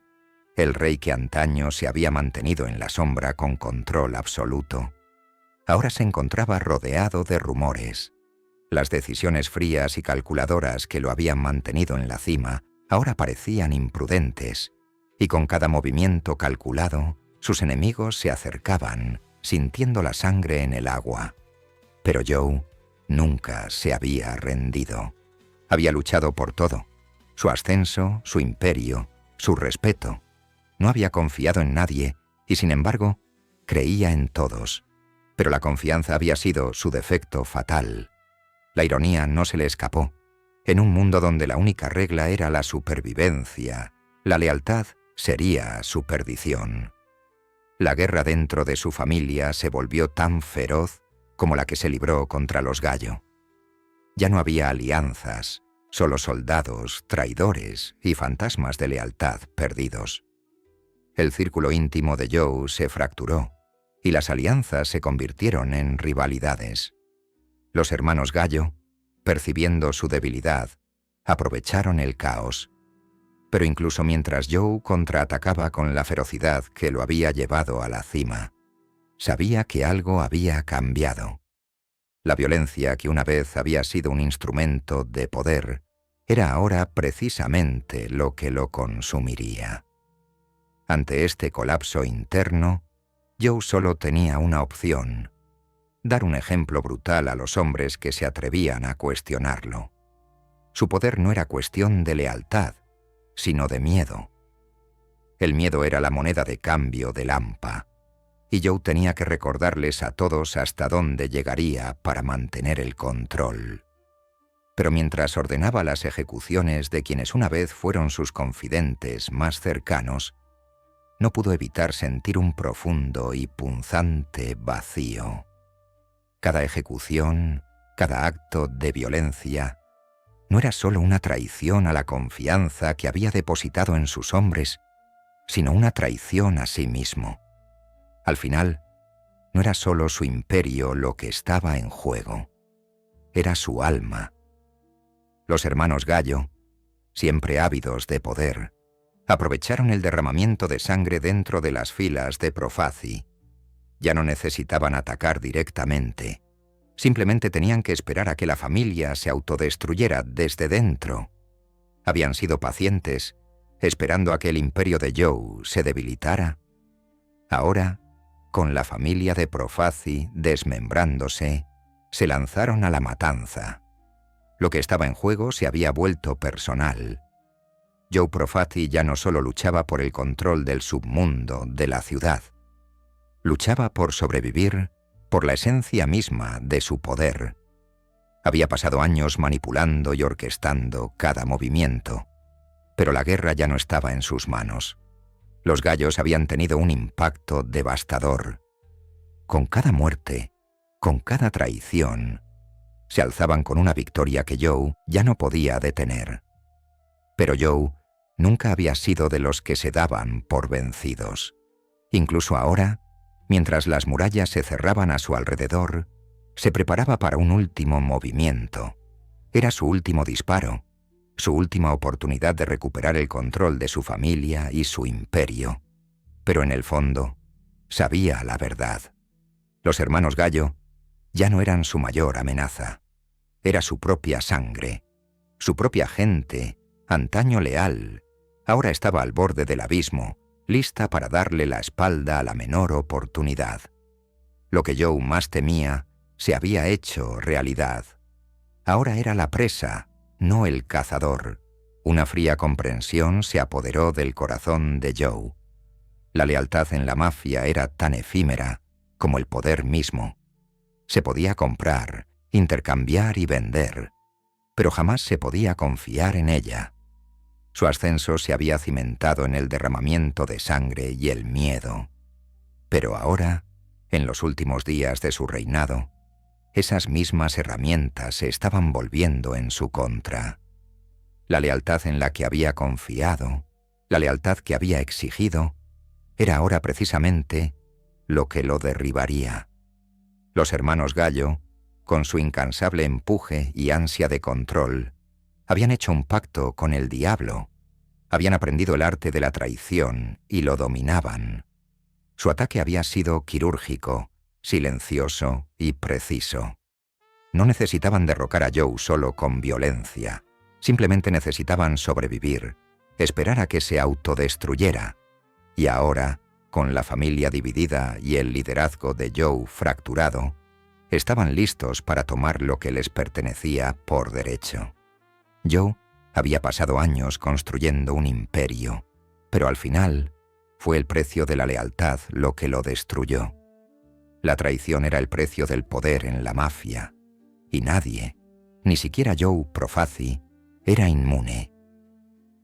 Speaker 1: el rey que antaño se había mantenido en la sombra con control absoluto, ahora se encontraba rodeado de rumores. Las decisiones frías y calculadoras que lo habían mantenido en la cima ahora parecían imprudentes, y con cada movimiento calculado, sus enemigos se acercaban, sintiendo la sangre en el agua. Pero Joe nunca se había rendido. Había luchado por todo: su ascenso, su imperio, su respeto. No había confiado en nadie y, sin embargo, creía en todos. Pero la confianza había sido su defecto fatal. La ironía no se le escapó. En un mundo donde la única regla era la supervivencia, la lealtad sería su perdición. La guerra dentro de su familia se volvió tan feroz como la que se libró contra los Gallo. Ya no había alianzas, solo soldados, traidores y fantasmas de lealtad perdidos. El círculo íntimo de Joe se fracturó y las alianzas se convirtieron en rivalidades. Los hermanos Gallo, percibiendo su debilidad, aprovecharon el caos. Pero incluso mientras Joe contraatacaba con la ferocidad que lo había llevado a la cima, sabía que algo había cambiado. La violencia que una vez había sido un instrumento de poder era ahora precisamente lo que lo consumiría. Ante este colapso interno, Joe solo tenía una opción: dar un ejemplo brutal a los hombres que se atrevían a cuestionarlo. Su poder no era cuestión de lealtad, sino de miedo. El miedo era la moneda de cambio del hampa, y Joe tenía que recordarles a todos hasta dónde llegaría para mantener el control. Pero mientras ordenaba las ejecuciones de quienes una vez fueron sus confidentes más cercanos, no pudo evitar sentir un profundo y punzante vacío. Cada ejecución, cada acto de violencia, no era solo una traición a la confianza que había depositado en sus hombres, sino una traición a sí mismo. Al final, no era solo su imperio lo que estaba en juego, era su alma. Los hermanos Gallo, siempre ávidos de poder, aprovecharon el derramamiento de sangre dentro de las filas de Profaci. Ya no necesitaban atacar directamente. Simplemente tenían que esperar a que la familia se autodestruyera desde dentro. Habían sido pacientes, esperando a que el imperio de Joe se debilitara. Ahora, con la familia de Profaci desmembrándose, se lanzaron a la matanza. Lo que estaba en juego se había vuelto personal. Joe Profaci ya no solo luchaba por el control del submundo de la ciudad. Luchaba por sobrevivir, por la esencia misma de su poder. Había pasado años manipulando y orquestando cada movimiento, pero la guerra ya no estaba en sus manos. Los gallos habían tenido un impacto devastador. Con cada muerte, con cada traición, se alzaban con una victoria que Joe ya no podía detener. Pero Joe nunca había sido de los que se daban por vencidos. Incluso ahora, mientras las murallas se cerraban a su alrededor, se preparaba para un último movimiento. Era su último disparo, su última oportunidad de recuperar el control de su familia y su imperio. Pero en el fondo, sabía la verdad. Los hermanos Gallo ya no eran su mayor amenaza. Era su propia sangre, su propia gente, antaño leal, ahora estaba al borde del abismo, lista para darle la espalda a la menor oportunidad. Lo que Joe más temía se había hecho realidad. Ahora era la presa, no el cazador. Una fría comprensión se apoderó del corazón de Joe. La lealtad en la mafia era tan efímera como el poder mismo. Se podía comprar, intercambiar y vender, pero jamás se podía confiar en ella. Su ascenso se había cimentado en el derramamiento de sangre y el miedo. Pero ahora, en los últimos días de su reinado, esas mismas herramientas se estaban volviendo en su contra. La lealtad en la que había confiado, la lealtad que había exigido, era ahora precisamente lo que lo derribaría. Los hermanos Gallo, con su incansable empuje y ansia de control, habían hecho un pacto con el diablo, habían aprendido el arte de la traición y lo dominaban. Su ataque había sido quirúrgico, silencioso y preciso. No necesitaban derrocar a Joe solo con violencia, simplemente necesitaban sobrevivir, esperar a que se autodestruyera. Y ahora, con la familia dividida y el liderazgo de Joe fracturado, estaban listos para tomar lo que les pertenecía por derecho. Joe había pasado años construyendo un imperio, pero al final fue el precio de la lealtad lo que lo destruyó. La traición era el precio del poder en la mafia, y nadie, ni siquiera Joe Profaci, era inmune.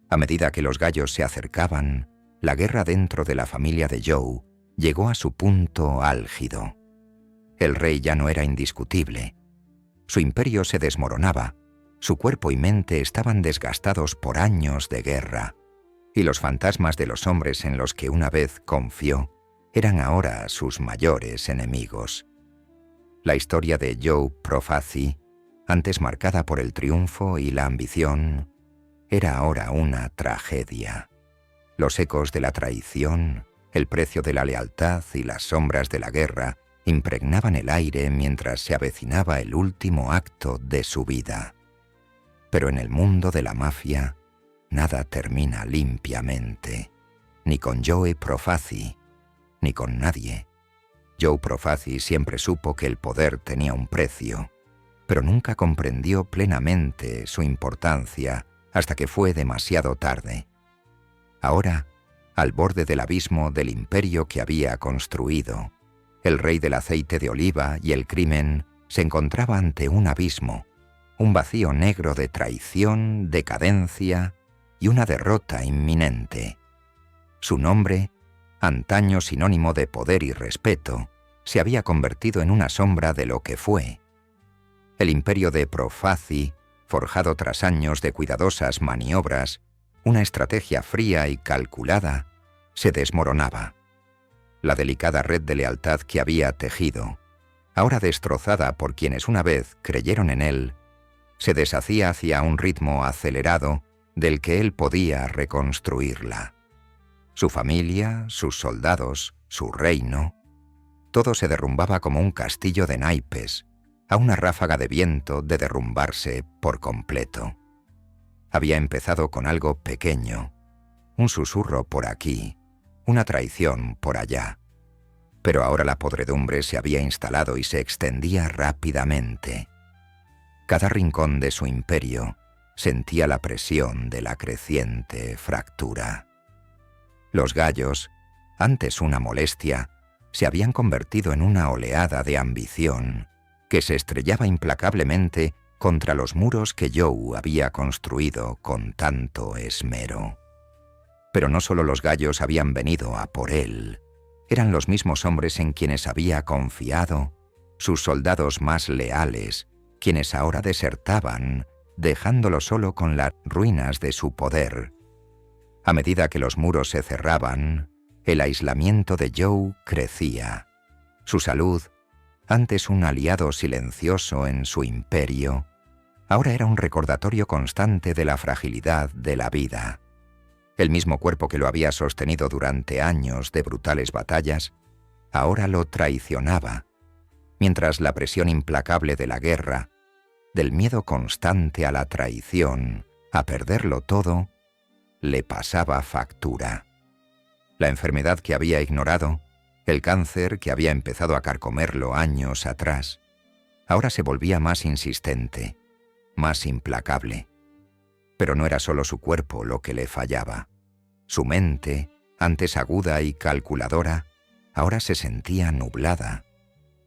Speaker 1: A medida que los gallos se acercaban, la guerra dentro de la familia de Joe llegó a su punto álgido. El rey ya no era indiscutible. Su imperio se desmoronaba, su cuerpo y mente estaban desgastados por años de guerra, y los fantasmas de los hombres en los que una vez confió eran ahora sus mayores enemigos. La historia de Joe Profaci, antes marcada por el triunfo y la ambición, era ahora una tragedia. Los ecos de la traición, el precio de la lealtad y las sombras de la guerra impregnaban el aire mientras se avecinaba el último acto de su vida. Pero en el mundo de la mafia, nada termina limpiamente, ni con Joe Profaci, ni con nadie. Joe Profaci siempre supo que el poder tenía un precio, pero nunca comprendió plenamente su importancia hasta que fue demasiado tarde. Ahora, al borde del abismo del imperio que había construido, el rey del aceite de oliva y el crimen se encontraba ante un abismo, un vacío negro de traición, decadencia y una derrota inminente. Su nombre, antaño sinónimo de poder y respeto, se había convertido en una sombra de lo que fue. El imperio de Profaci, forjado tras años de cuidadosas maniobras, una estrategia fría y calculada, se desmoronaba. La delicada red de lealtad que había tejido, ahora destrozada por quienes una vez creyeron en él, se deshacía hacia un ritmo acelerado del que él podía reconstruirla. Su familia, sus soldados, su reino, todo se derrumbaba como un castillo de naipes, a una ráfaga de viento de derrumbarse por completo. Había empezado con algo pequeño, un susurro por aquí, una traición por allá. Pero ahora la podredumbre se había instalado y se extendía rápidamente. Cada rincón de su imperio sentía la presión de la creciente fractura. Los gallos, antes una molestia, se habían convertido en una oleada de ambición que se estrellaba implacablemente contra los muros que Joe había construido con tanto esmero. Pero no solo los gallos habían venido a por él, eran los mismos hombres en quienes había confiado, sus soldados más leales, quienes ahora desertaban, dejándolo solo con las ruinas de su poder. A medida que los muros se cerraban, el aislamiento de Joe crecía. Su salud, antes un aliado silencioso en su imperio, ahora era un recordatorio constante de la fragilidad de la vida. El mismo cuerpo que lo había sostenido durante años de brutales batallas, ahora lo traicionaba, mientras la presión implacable de la guerra, del miedo constante a la traición, a perderlo todo, le pasaba factura. La enfermedad que había ignorado, el cáncer que había empezado a carcomerlo años atrás, ahora se volvía más insistente, más implacable. Pero no era solo su cuerpo lo que le fallaba. Su mente, antes aguda y calculadora, ahora se sentía nublada,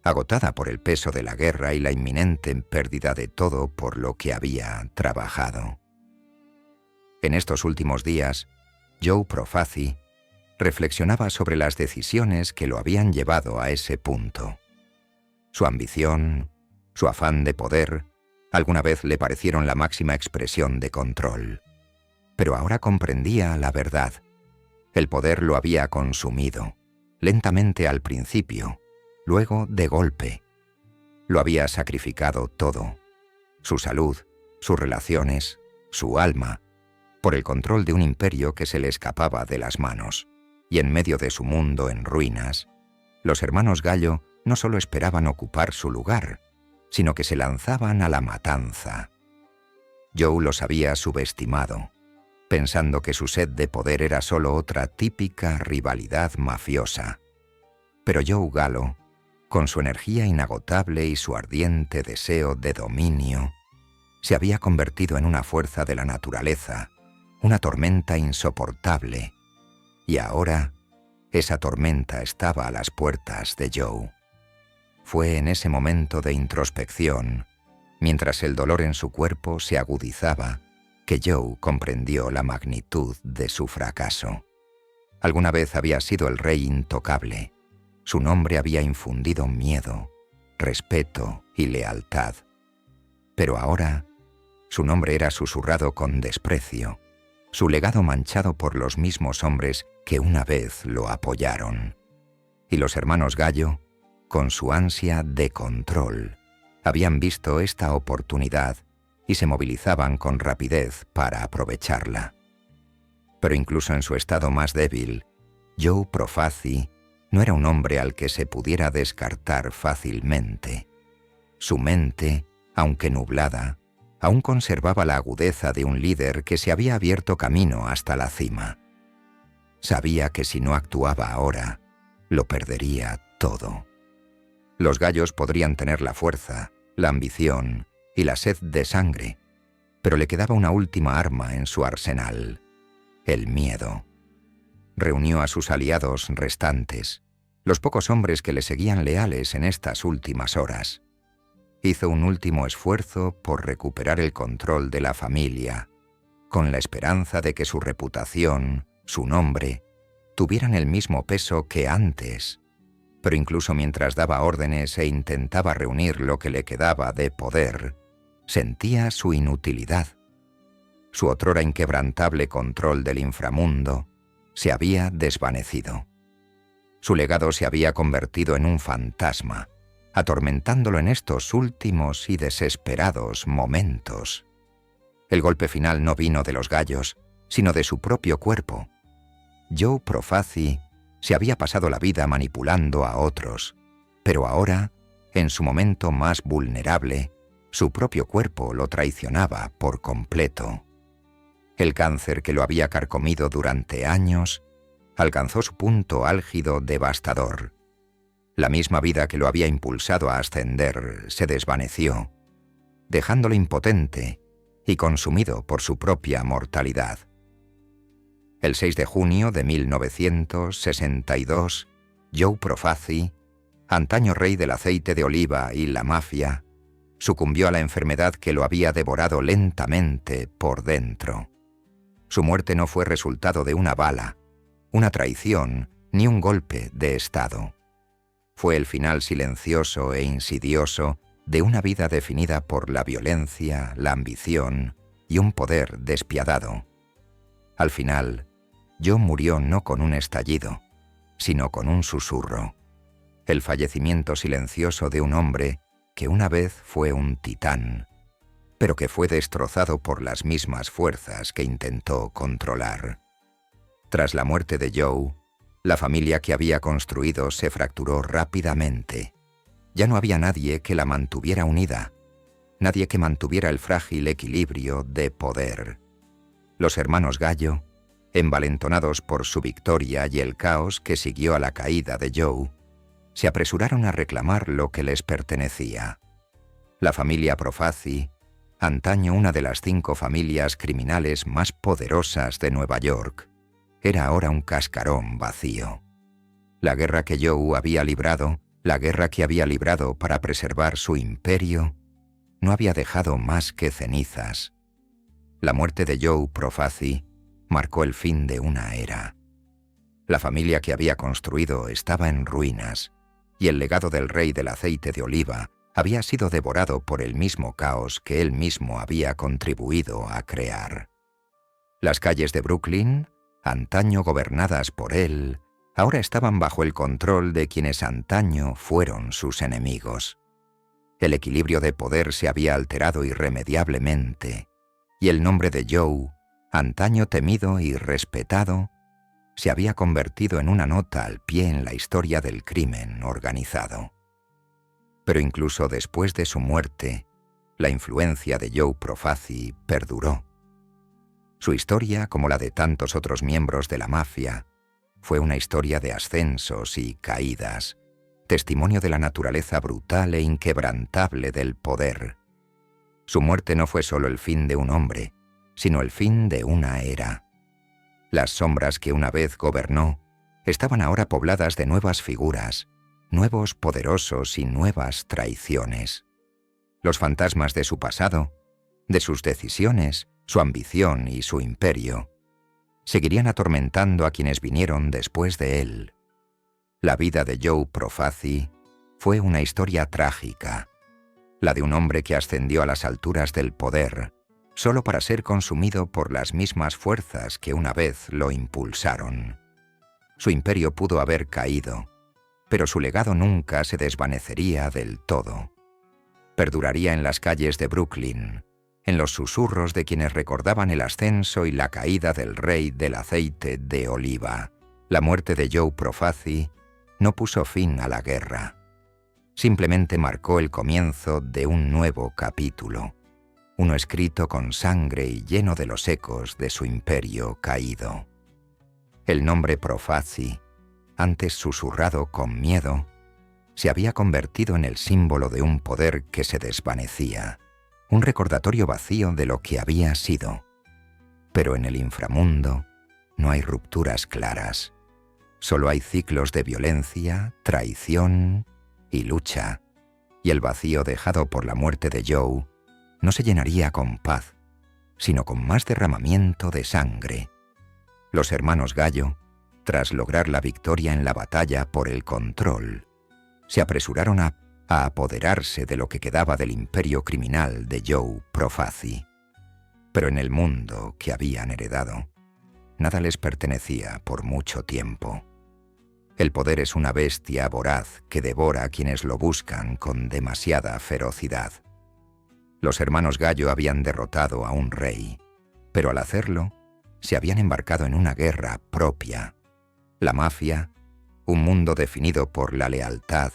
Speaker 1: agotada por el peso de la guerra y la inminente pérdida de todo por lo que había trabajado. En estos últimos días, Joe Profaci reflexionaba sobre las decisiones que lo habían llevado a ese punto. Su ambición, su afán de poder, alguna vez le parecieron la máxima expresión de control. Pero ahora comprendía la verdad. El poder lo había consumido, lentamente al principio, luego de golpe. Lo había sacrificado todo: su salud, sus relaciones, su alma, por el control de un imperio que se le escapaba de las manos. Y en medio de su mundo en ruinas, los hermanos Gallo no solo esperaban ocupar su lugar, sino que se lanzaban a la matanza. Joe los había subestimado, pensando que su sed de poder era solo otra típica rivalidad mafiosa. Pero Joe Gallo, con su energía inagotable y su ardiente deseo de dominio, se había convertido en una fuerza de la naturaleza, una tormenta insoportable. Y ahora, esa tormenta estaba a las puertas de Joe. Fue en ese momento de introspección, mientras el dolor en su cuerpo se agudizaba, que Joe comprendió la magnitud de su fracaso. Alguna vez había sido el rey intocable. Su nombre había infundido miedo, respeto y lealtad. Pero ahora, su nombre era susurrado con desprecio, su legado manchado por los mismos hombres que una vez lo apoyaron. Y los hermanos Gallo, con su ansia de control, habían visto esta oportunidad y se movilizaban con rapidez para aprovecharla. Pero incluso en su estado más débil, Joe Profaci no era un hombre al que se pudiera descartar fácilmente. Su mente, aunque nublada, aún conservaba la agudeza de un líder que se había abierto camino hasta la cima. Sabía que si no actuaba ahora, lo perdería todo. Los gallos podrían tener la fuerza, la ambición y la sed de sangre, pero le quedaba una última arma en su arsenal: el miedo. Reunió a sus aliados restantes, los pocos hombres que le seguían leales en estas últimas horas. Hizo un último esfuerzo por recuperar el control de la familia, con la esperanza de que su reputación, su nombre, tuvieran el mismo peso que antes. Pero incluso mientras daba órdenes e intentaba reunir lo que le quedaba de poder, sentía su inutilidad. Su otrora inquebrantable control del inframundo se había desvanecido. Su legado se había convertido en un fantasma, atormentándolo en estos últimos y desesperados momentos. El golpe final no vino de los gallos, sino de su propio cuerpo. Joe Profaci se había pasado la vida manipulando a otros, pero ahora, en su momento más vulnerable, su propio cuerpo lo traicionaba por completo. El cáncer que lo había carcomido durante años alcanzó su punto álgido devastador. La misma vida que lo había impulsado a ascender se desvaneció, dejándolo impotente y consumido por su propia mortalidad. El 6 de junio de 1962, Joe Profaci, antaño rey del aceite de oliva y la mafia, sucumbió a la enfermedad que lo había devorado lentamente por dentro. Su muerte no fue resultado de una bala, una traición ni un golpe de Estado. Fue el final silencioso e insidioso de una vida definida por la violencia, la ambición y un poder despiadado. Al final, Joe murió no con un estallido, sino con un susurro. El fallecimiento silencioso de un hombre que una vez fue un titán, pero que fue destrozado por las mismas fuerzas que intentó controlar. Tras la muerte de Joe, la familia que había construido se fracturó rápidamente. Ya no había nadie que la mantuviera unida, nadie que mantuviera el frágil equilibrio de poder. Los hermanos Gallo, envalentonados por su victoria y el caos que siguió a la caída de Joe, se apresuraron a reclamar lo que les pertenecía. La familia Profaci, antaño una de las 5 familias criminales más poderosas de Nueva York, era ahora un cascarón vacío. La guerra que Joe había librado, la guerra que había librado para preservar su imperio, no había dejado más que cenizas. La muerte de Joe Profaci marcó el fin de una era. La familia que había construido estaba en ruinas, y el legado del rey del aceite de oliva había sido devorado por el mismo caos que él mismo había contribuido a crear. Las calles de Brooklyn, antaño gobernadas por él, ahora estaban bajo el control de quienes antaño fueron sus enemigos. El equilibrio de poder se había alterado irremediablemente, y el nombre de Joe, antaño temido y respetado, se había convertido en una nota al pie en la historia del crimen organizado. Pero incluso después de su muerte, la influencia de Joe Profaci perduró. Su historia, como la de tantos otros miembros de la mafia, fue una historia de ascensos y caídas, testimonio de la naturaleza brutal e inquebrantable del poder. Su muerte no fue solo el fin de un hombre, sino el fin de una era. Las sombras que una vez gobernó estaban ahora pobladas de nuevas figuras, nuevos poderosos y nuevas traiciones. Los fantasmas de su pasado, de sus decisiones, su ambición y su imperio, seguirían atormentando a quienes vinieron después de él. La vida de Joe Profaci fue una historia trágica, la de un hombre que ascendió a las alturas del poder, solo para ser consumido por las mismas fuerzas que una vez lo impulsaron. Su imperio pudo haber caído, pero su legado nunca se desvanecería del todo. Perduraría en las calles de Brooklyn, en los susurros de quienes recordaban el ascenso y la caída del rey del aceite de oliva. La muerte de Joe Profaci no puso fin a la guerra. Simplemente marcó el comienzo de un nuevo capítulo, uno escrito con sangre y lleno de los ecos de su imperio caído. El nombre Profaci, antes susurrado con miedo, se había convertido en el símbolo de un poder que se desvanecía, un recordatorio vacío de lo que había sido. Pero en el inframundo no hay rupturas claras, solo hay ciclos de violencia, traición y lucha, y el vacío dejado por la muerte de Joe no se llenaría con paz, sino con más derramamiento de sangre. Los hermanos Gallo, tras lograr la victoria en la batalla por el control, se apresuraron a apoderarse de lo que quedaba del imperio criminal de Joe Profaci. Pero en el mundo que habían heredado, nada les pertenecía por mucho tiempo. El poder es una bestia voraz que devora a quienes lo buscan con demasiada ferocidad. Los hermanos Gallo habían derrotado a un rey, pero al hacerlo, se habían embarcado en una guerra propia. La mafia, un mundo definido por la lealtad,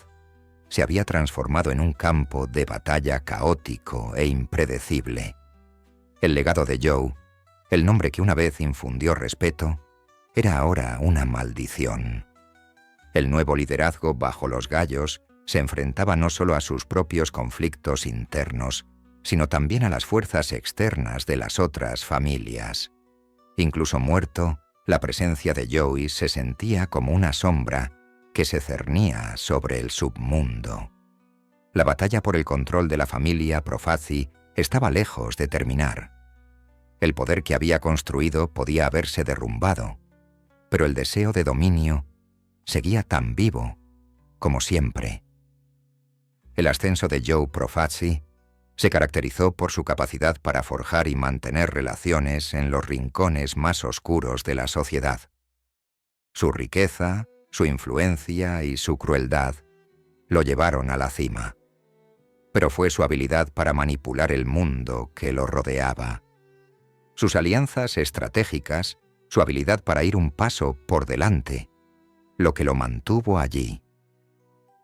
Speaker 1: se había transformado en un campo de batalla caótico e impredecible. El legado de Joe, el nombre que una vez infundió respeto, era ahora una maldición. El nuevo liderazgo bajo los Gallos se enfrentaba no solo a sus propios conflictos internos, sino también a las fuerzas externas de las otras familias. Incluso muerto, la presencia de Joey se sentía como una sombra que se cernía sobre el submundo. La batalla por el control de la familia Profaci estaba lejos de terminar. El poder que había construido podía haberse derrumbado, pero el deseo de dominio seguía tan vivo como siempre. El ascenso de Joe Profaci se caracterizó por su capacidad para forjar y mantener relaciones en los rincones más oscuros de la sociedad. Su riqueza, su influencia y su crueldad lo llevaron a la cima. Pero fue su habilidad para manipular el mundo que lo rodeaba. Sus alianzas estratégicas, su habilidad para ir un paso por delante, lo que lo mantuvo allí.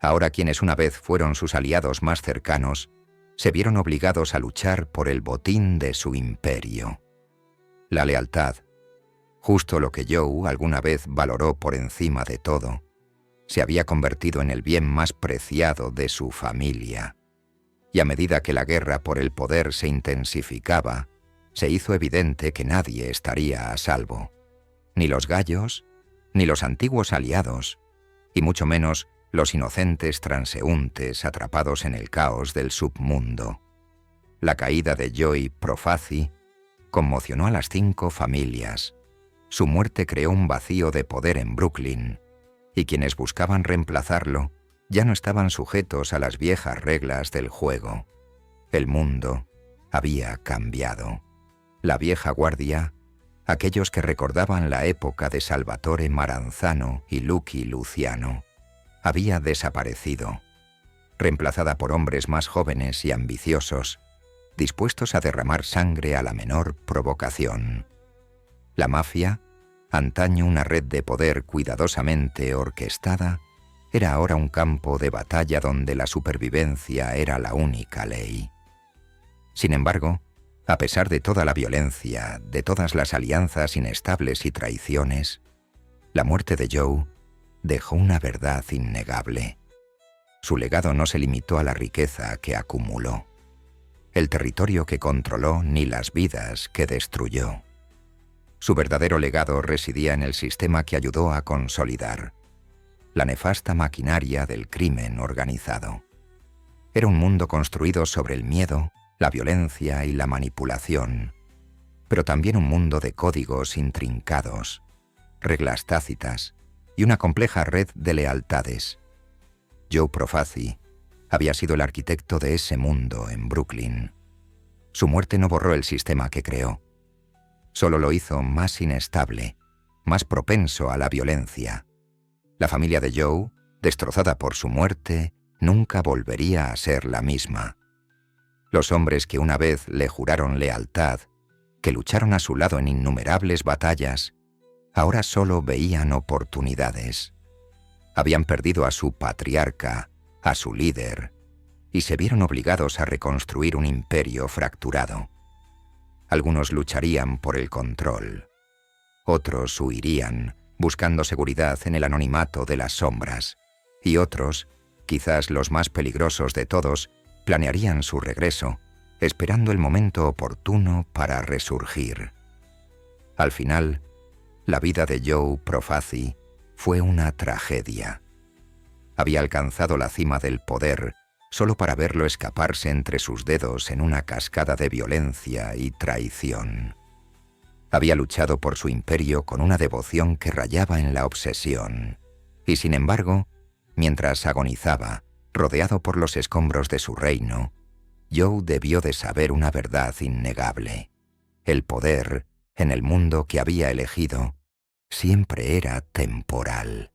Speaker 1: Ahora quienes una vez fueron sus aliados más cercanos, se vieron obligados a luchar por el botín de su imperio. La lealtad, justo lo que Joe alguna vez valoró por encima de todo, se había convertido en el bien más preciado de su familia. Y a medida que la guerra por el poder se intensificaba, se hizo evidente que nadie estaría a salvo. Ni los Gallos, ni los antiguos aliados, y mucho menos los inocentes transeúntes atrapados en el caos del submundo. La caída de Joey Profaci conmocionó a las 5 familias. Su muerte creó un vacío de poder en Brooklyn, y quienes buscaban reemplazarlo ya no estaban sujetos a las viejas reglas del juego. El mundo había cambiado. La vieja guardia, aquellos que recordaban la época de Salvatore Maranzano y Lucky Luciano, había desaparecido, reemplazada por hombres más jóvenes y ambiciosos, dispuestos a derramar sangre a la menor provocación. La mafia, antaño una red de poder cuidadosamente orquestada, era ahora un campo de batalla donde la supervivencia era la única ley. Sin embargo, a pesar de toda la violencia, de todas las alianzas inestables y traiciones, la muerte de Joe dejó una verdad innegable. Su legado no se limitó a la riqueza que acumuló, el territorio que controló ni las vidas que destruyó. Su verdadero legado residía en el sistema que ayudó a consolidar, la nefasta maquinaria del crimen organizado. Era un mundo construido sobre el miedo, la violencia y la manipulación, pero también un mundo de códigos intrincados, reglas tácitas y una compleja red de lealtades. Joe Profaci había sido el arquitecto de ese mundo en Brooklyn. Su muerte no borró el sistema que creó, solo lo hizo más inestable, más propenso a la violencia. La familia de Joe, destrozada por su muerte, nunca volvería a ser la misma. Los hombres que una vez le juraron lealtad, que lucharon a su lado en innumerables batallas, ahora solo veían oportunidades. Habían perdido a su patriarca, a su líder, y se vieron obligados a reconstruir un imperio fracturado. Algunos lucharían por el control. Otros huirían, buscando seguridad en el anonimato de las sombras. Y otros, quizás los más peligrosos de todos, planearían su regreso, esperando el momento oportuno para resurgir. Al final, la vida de Joe Profaci fue una tragedia. Había alcanzado la cima del poder solo para verlo escaparse entre sus dedos en una cascada de violencia y traición. Había luchado por su imperio con una devoción que rayaba en la obsesión, y sin embargo, mientras agonizaba, rodeado por los escombros de su reino, Joe debió de saber una verdad innegable. El poder, en el mundo que había elegido, siempre era temporal,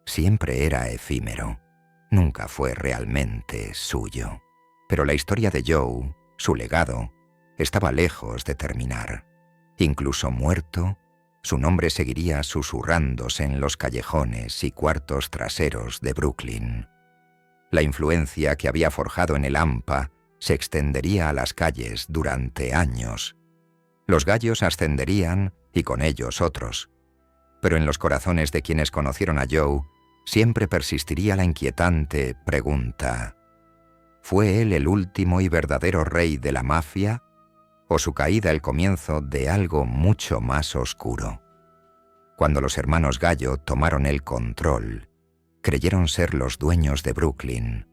Speaker 1: siempre era efímero, nunca fue realmente suyo. Pero la historia de Joe, su legado, estaba lejos de terminar. Incluso muerto, su nombre seguiría susurrándose en los callejones y cuartos traseros de Brooklyn. La influencia que había forjado en el AMPA se extendería a las calles durante años. Los gallos ascenderían y con ellos otros. Pero en los corazones de quienes conocieron a Joe siempre persistiría la inquietante pregunta: ¿fue él el último y verdadero rey de la mafia o su caída el comienzo de algo mucho más oscuro? Cuando los hermanos Gallo tomaron el control, creyeron ser los dueños de Brooklyn.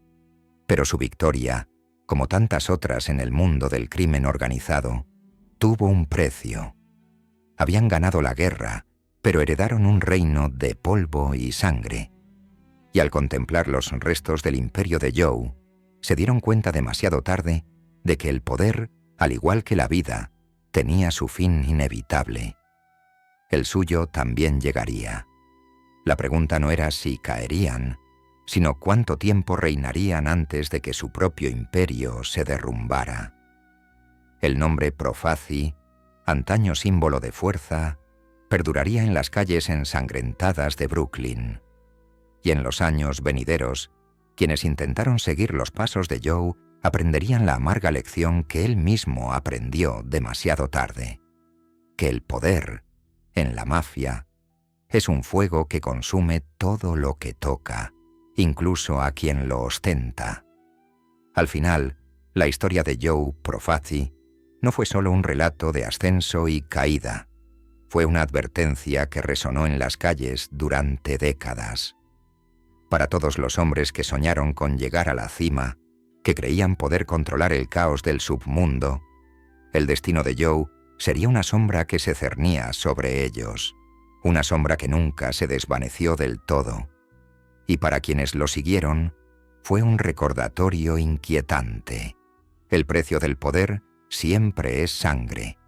Speaker 1: Pero su victoria, como tantas otras en el mundo del crimen organizado, tuvo un precio. Habían ganado la guerra, pero heredaron un reino de polvo y sangre. Y al contemplar los restos del imperio de Joe, se dieron cuenta demasiado tarde de que el poder, al igual que la vida, tenía su fin inevitable. El suyo también llegaría. La pregunta no era si caerían, sino cuánto tiempo reinarían antes de que su propio imperio se derrumbara. El nombre Profaci, antaño símbolo de fuerza, perduraría en las calles ensangrentadas de Brooklyn. Y en los años venideros, quienes intentaron seguir los pasos de Joe aprenderían la amarga lección que él mismo aprendió demasiado tarde: que el poder, en la mafia, es un fuego que consume todo lo que toca, incluso a quien lo ostenta. Al final, la historia de Joe Profaci no fue solo un relato de ascenso y caída, fue una advertencia que resonó en las calles durante décadas. Para todos los hombres que soñaron con llegar a la cima, que creían poder controlar el caos del submundo, el destino de Joe sería una sombra que se cernía sobre ellos, una sombra que nunca se desvaneció del todo. Y para quienes lo siguieron, fue un recordatorio inquietante. El precio del poder siempre es sangre,